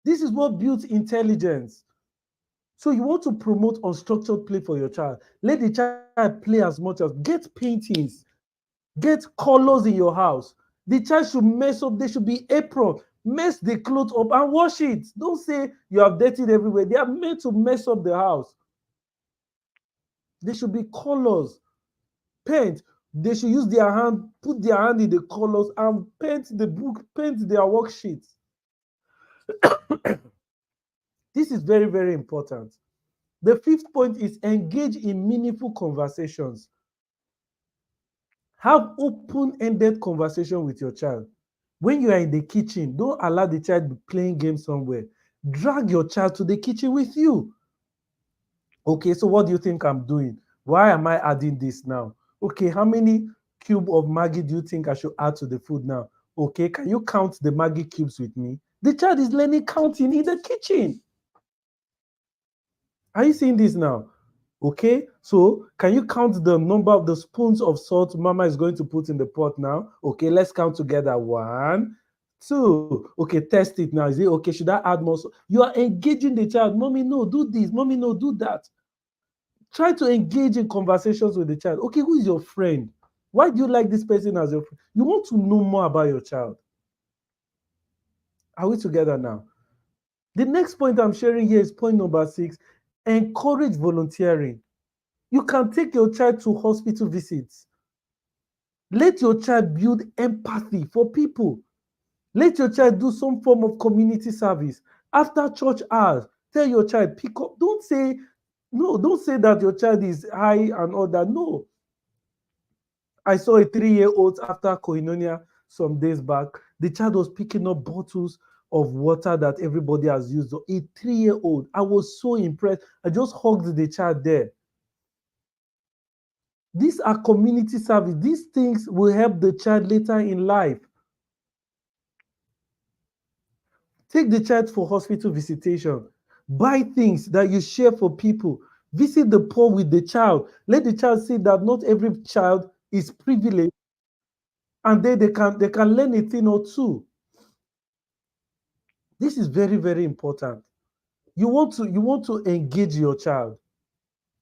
This is what builds intelligence. So you want to promote unstructured play for your child. Let the child play as much as get paintings, get colors in your house. The child should mess up. There should be apron. Mess the clothes up and wash it. Don't say you have dirty everywhere. They are meant to mess up the house. There should be colors, paint. They should use their hand, put their hand in the colors and paint the book, paint their worksheets. This is very, very important. The fifth point is engage in meaningful conversations. Have open-ended conversation with your child. When you are in the kitchen, don't allow the child be playing games somewhere. Drag your child to the kitchen with you. Okay, so what do you think I'm doing? Why am I adding this now? Okay, how many cube of Maggie do you think I should add to the food now? Okay, can you count the Maggie cubes with me? The child is learning counting in the kitchen. Are you seeing this now? Okay, so can you count the number of the spoons of salt Mama is going to put in the pot now? Okay, let's count together. One, two. Okay, test it now. Is it okay? Should I add more? You are engaging the child. Mommy, no, do this. Mommy, no, do that. Try to engage in conversations with the child. Okay, who is your friend? Why do you like this person as your friend? You want to know more about your child. Are we together now? The next point I'm sharing here is point number 6. Encourage volunteering. You can take your child to hospital visits. Let your child build empathy for people. Let your child do some form of community service. After church hours, tell your child, pick up. Don't say, no, don't say that your child is high and all that. No. I saw a 3-year-old after Koinonia some days back. The child was picking up bottles of water that everybody has used. A 3-year-old. I was so impressed. I just hugged the child there. These are community service. These things will help the child later in life. Take the child for hospital visitation. Buy things that you share for people. Visit the poor with the child. Let the child see that not every child is privileged, and then they can learn a thing or two. This is very, very important. You want to engage your child.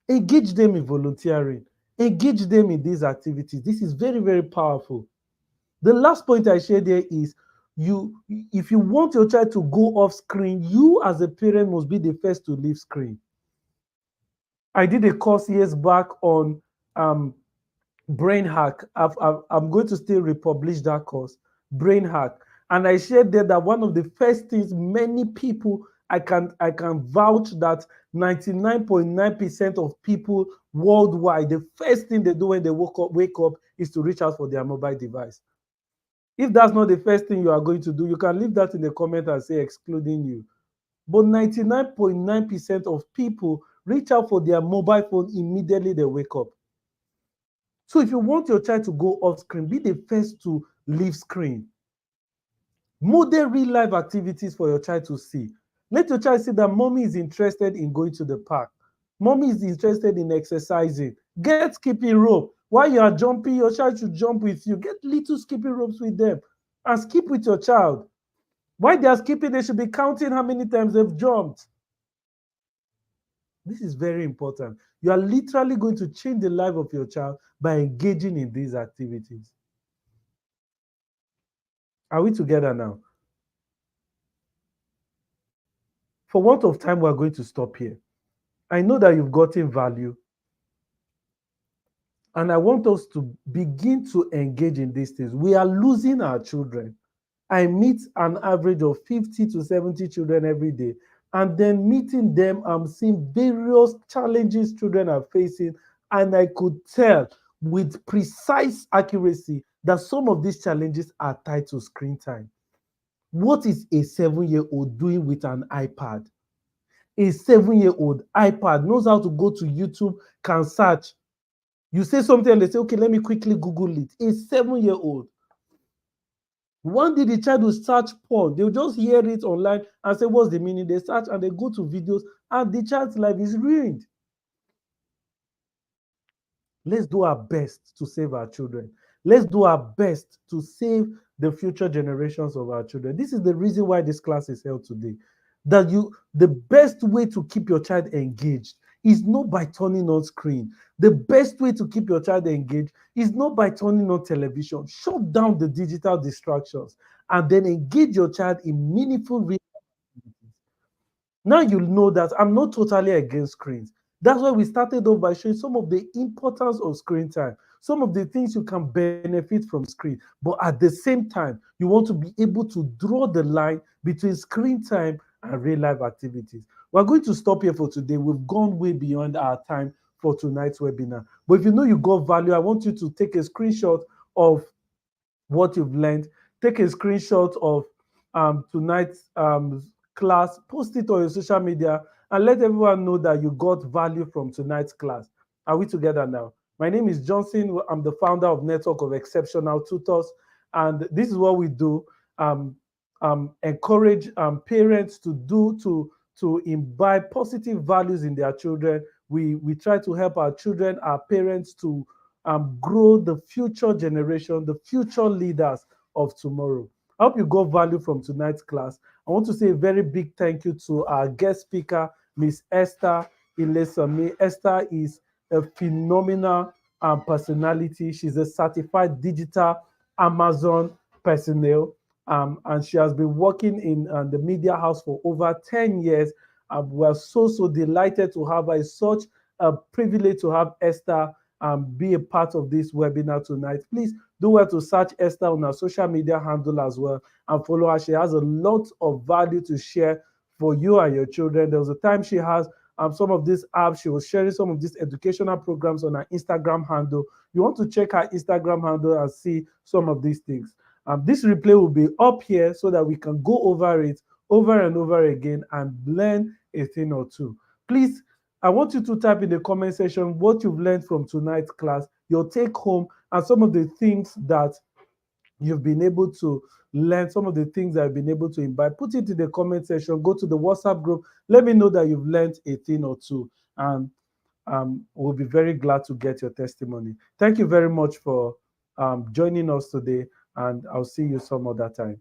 Engage them in volunteering. Engage them in these activities. This is very, very powerful. The last point I shared there is if you want your child to go off screen, you as a parent must be the first to leave screen. I did a course years back on brain hack. I'm going to still republish that course, brain hack. And I shared there that one of the first things many people, I can vouch that 99.9% of people worldwide, the first thing they do when they wake up is to reach out for their mobile device. If that's not the first thing you are going to do, you can leave that in the comment and say excluding you. But 99.9% of people reach out for their mobile phone immediately they wake up. So if you want your child to go off screen, be the first to leave screen. Model real life activities for your child to see. Let your child see that mommy is interested in going to the park. Mommy is interested in exercising. Get skipping rope. While you are jumping, your child should jump with you. Get little skipping ropes with them and skip with your child. While they are skipping, they should be counting how many times they've jumped. This is very important. You are literally going to change the life of your child by engaging in these activities. Are we together now? For want of time, we're going to stop here. I know that you've gotten value, and I want us to begin to engage in these things. We are losing our children. I meet an average of 50 to 70 children every day. And then meeting them, I'm seeing various challenges children are facing. And I could tell with precise accuracy that some of these challenges are tied to screen time. What is a 7-year-old doing with an iPad? A 7-year-old iPad knows how to go to YouTube, can search. You say something and they say, okay, let me quickly Google it. A 7-year-old. One day the child will search porn. They'll just hear it online and say, what's the meaning? They search and they go to videos and the child's life is ruined. Let's do our best to save our children. Let's do our best to save the future generations of our children. This is the reason why this class is held today. The best way to keep your child engaged is not by turning on screen. The best way to keep your child engaged is not by turning on television. Shut down the digital distractions and then engage your child in meaningful real activities. Now you know that I'm not totally against screens. That's why we started off by showing some of the importance of screen time, some of the things you can benefit from screen. But at the same time, you want to be able to draw the line between screen time and real life activities. We're going to stop here for today. We've gone way beyond our time for tonight's webinar. But if you know you got value, I want you to take a screenshot of what you've learned. Take a screenshot of tonight's class, post it on your social media, and let everyone know that you got value from tonight's class. Are we together now? My name is Johnson. I'm the founder of Network of Exceptional Tutors, and this is what we do. Um, Encourage parents to do to imbibe positive values in their children. We try to help our children, our parents to grow the future generation, the future leaders of tomorrow. I hope you got value from tonight's class. I want to say a very big thank you to our guest speaker, Miss Esther Ilesami. Esther is a phenomenal personality. She's a certified digital Amazon personnel, and she has been working in the media house for over 10 years. We're so delighted to have her. It's such a privilege to have Esther be a part of this webinar tonight. Please do well to search Esther on her social media handle as well and follow her. She has a lot of value to share for you and your children. There was a time she has some of these apps. She was sharing some of these educational programs on her Instagram handle. You want to check her Instagram handle and see some of these things. This replay will be up here so that we can go over it over and over again and learn a thing or two. Please, I want you to type in the comment section what you've learned from tonight's class, your take home, and some of the things that you've been able to learn, some of the things that I've been able to imbibe. Put it in the comment section, go to the WhatsApp group, let me know that you've learned a thing or two, and we'll be very glad to get your testimony. Thank you very much for joining us today, and I'll see you some other time.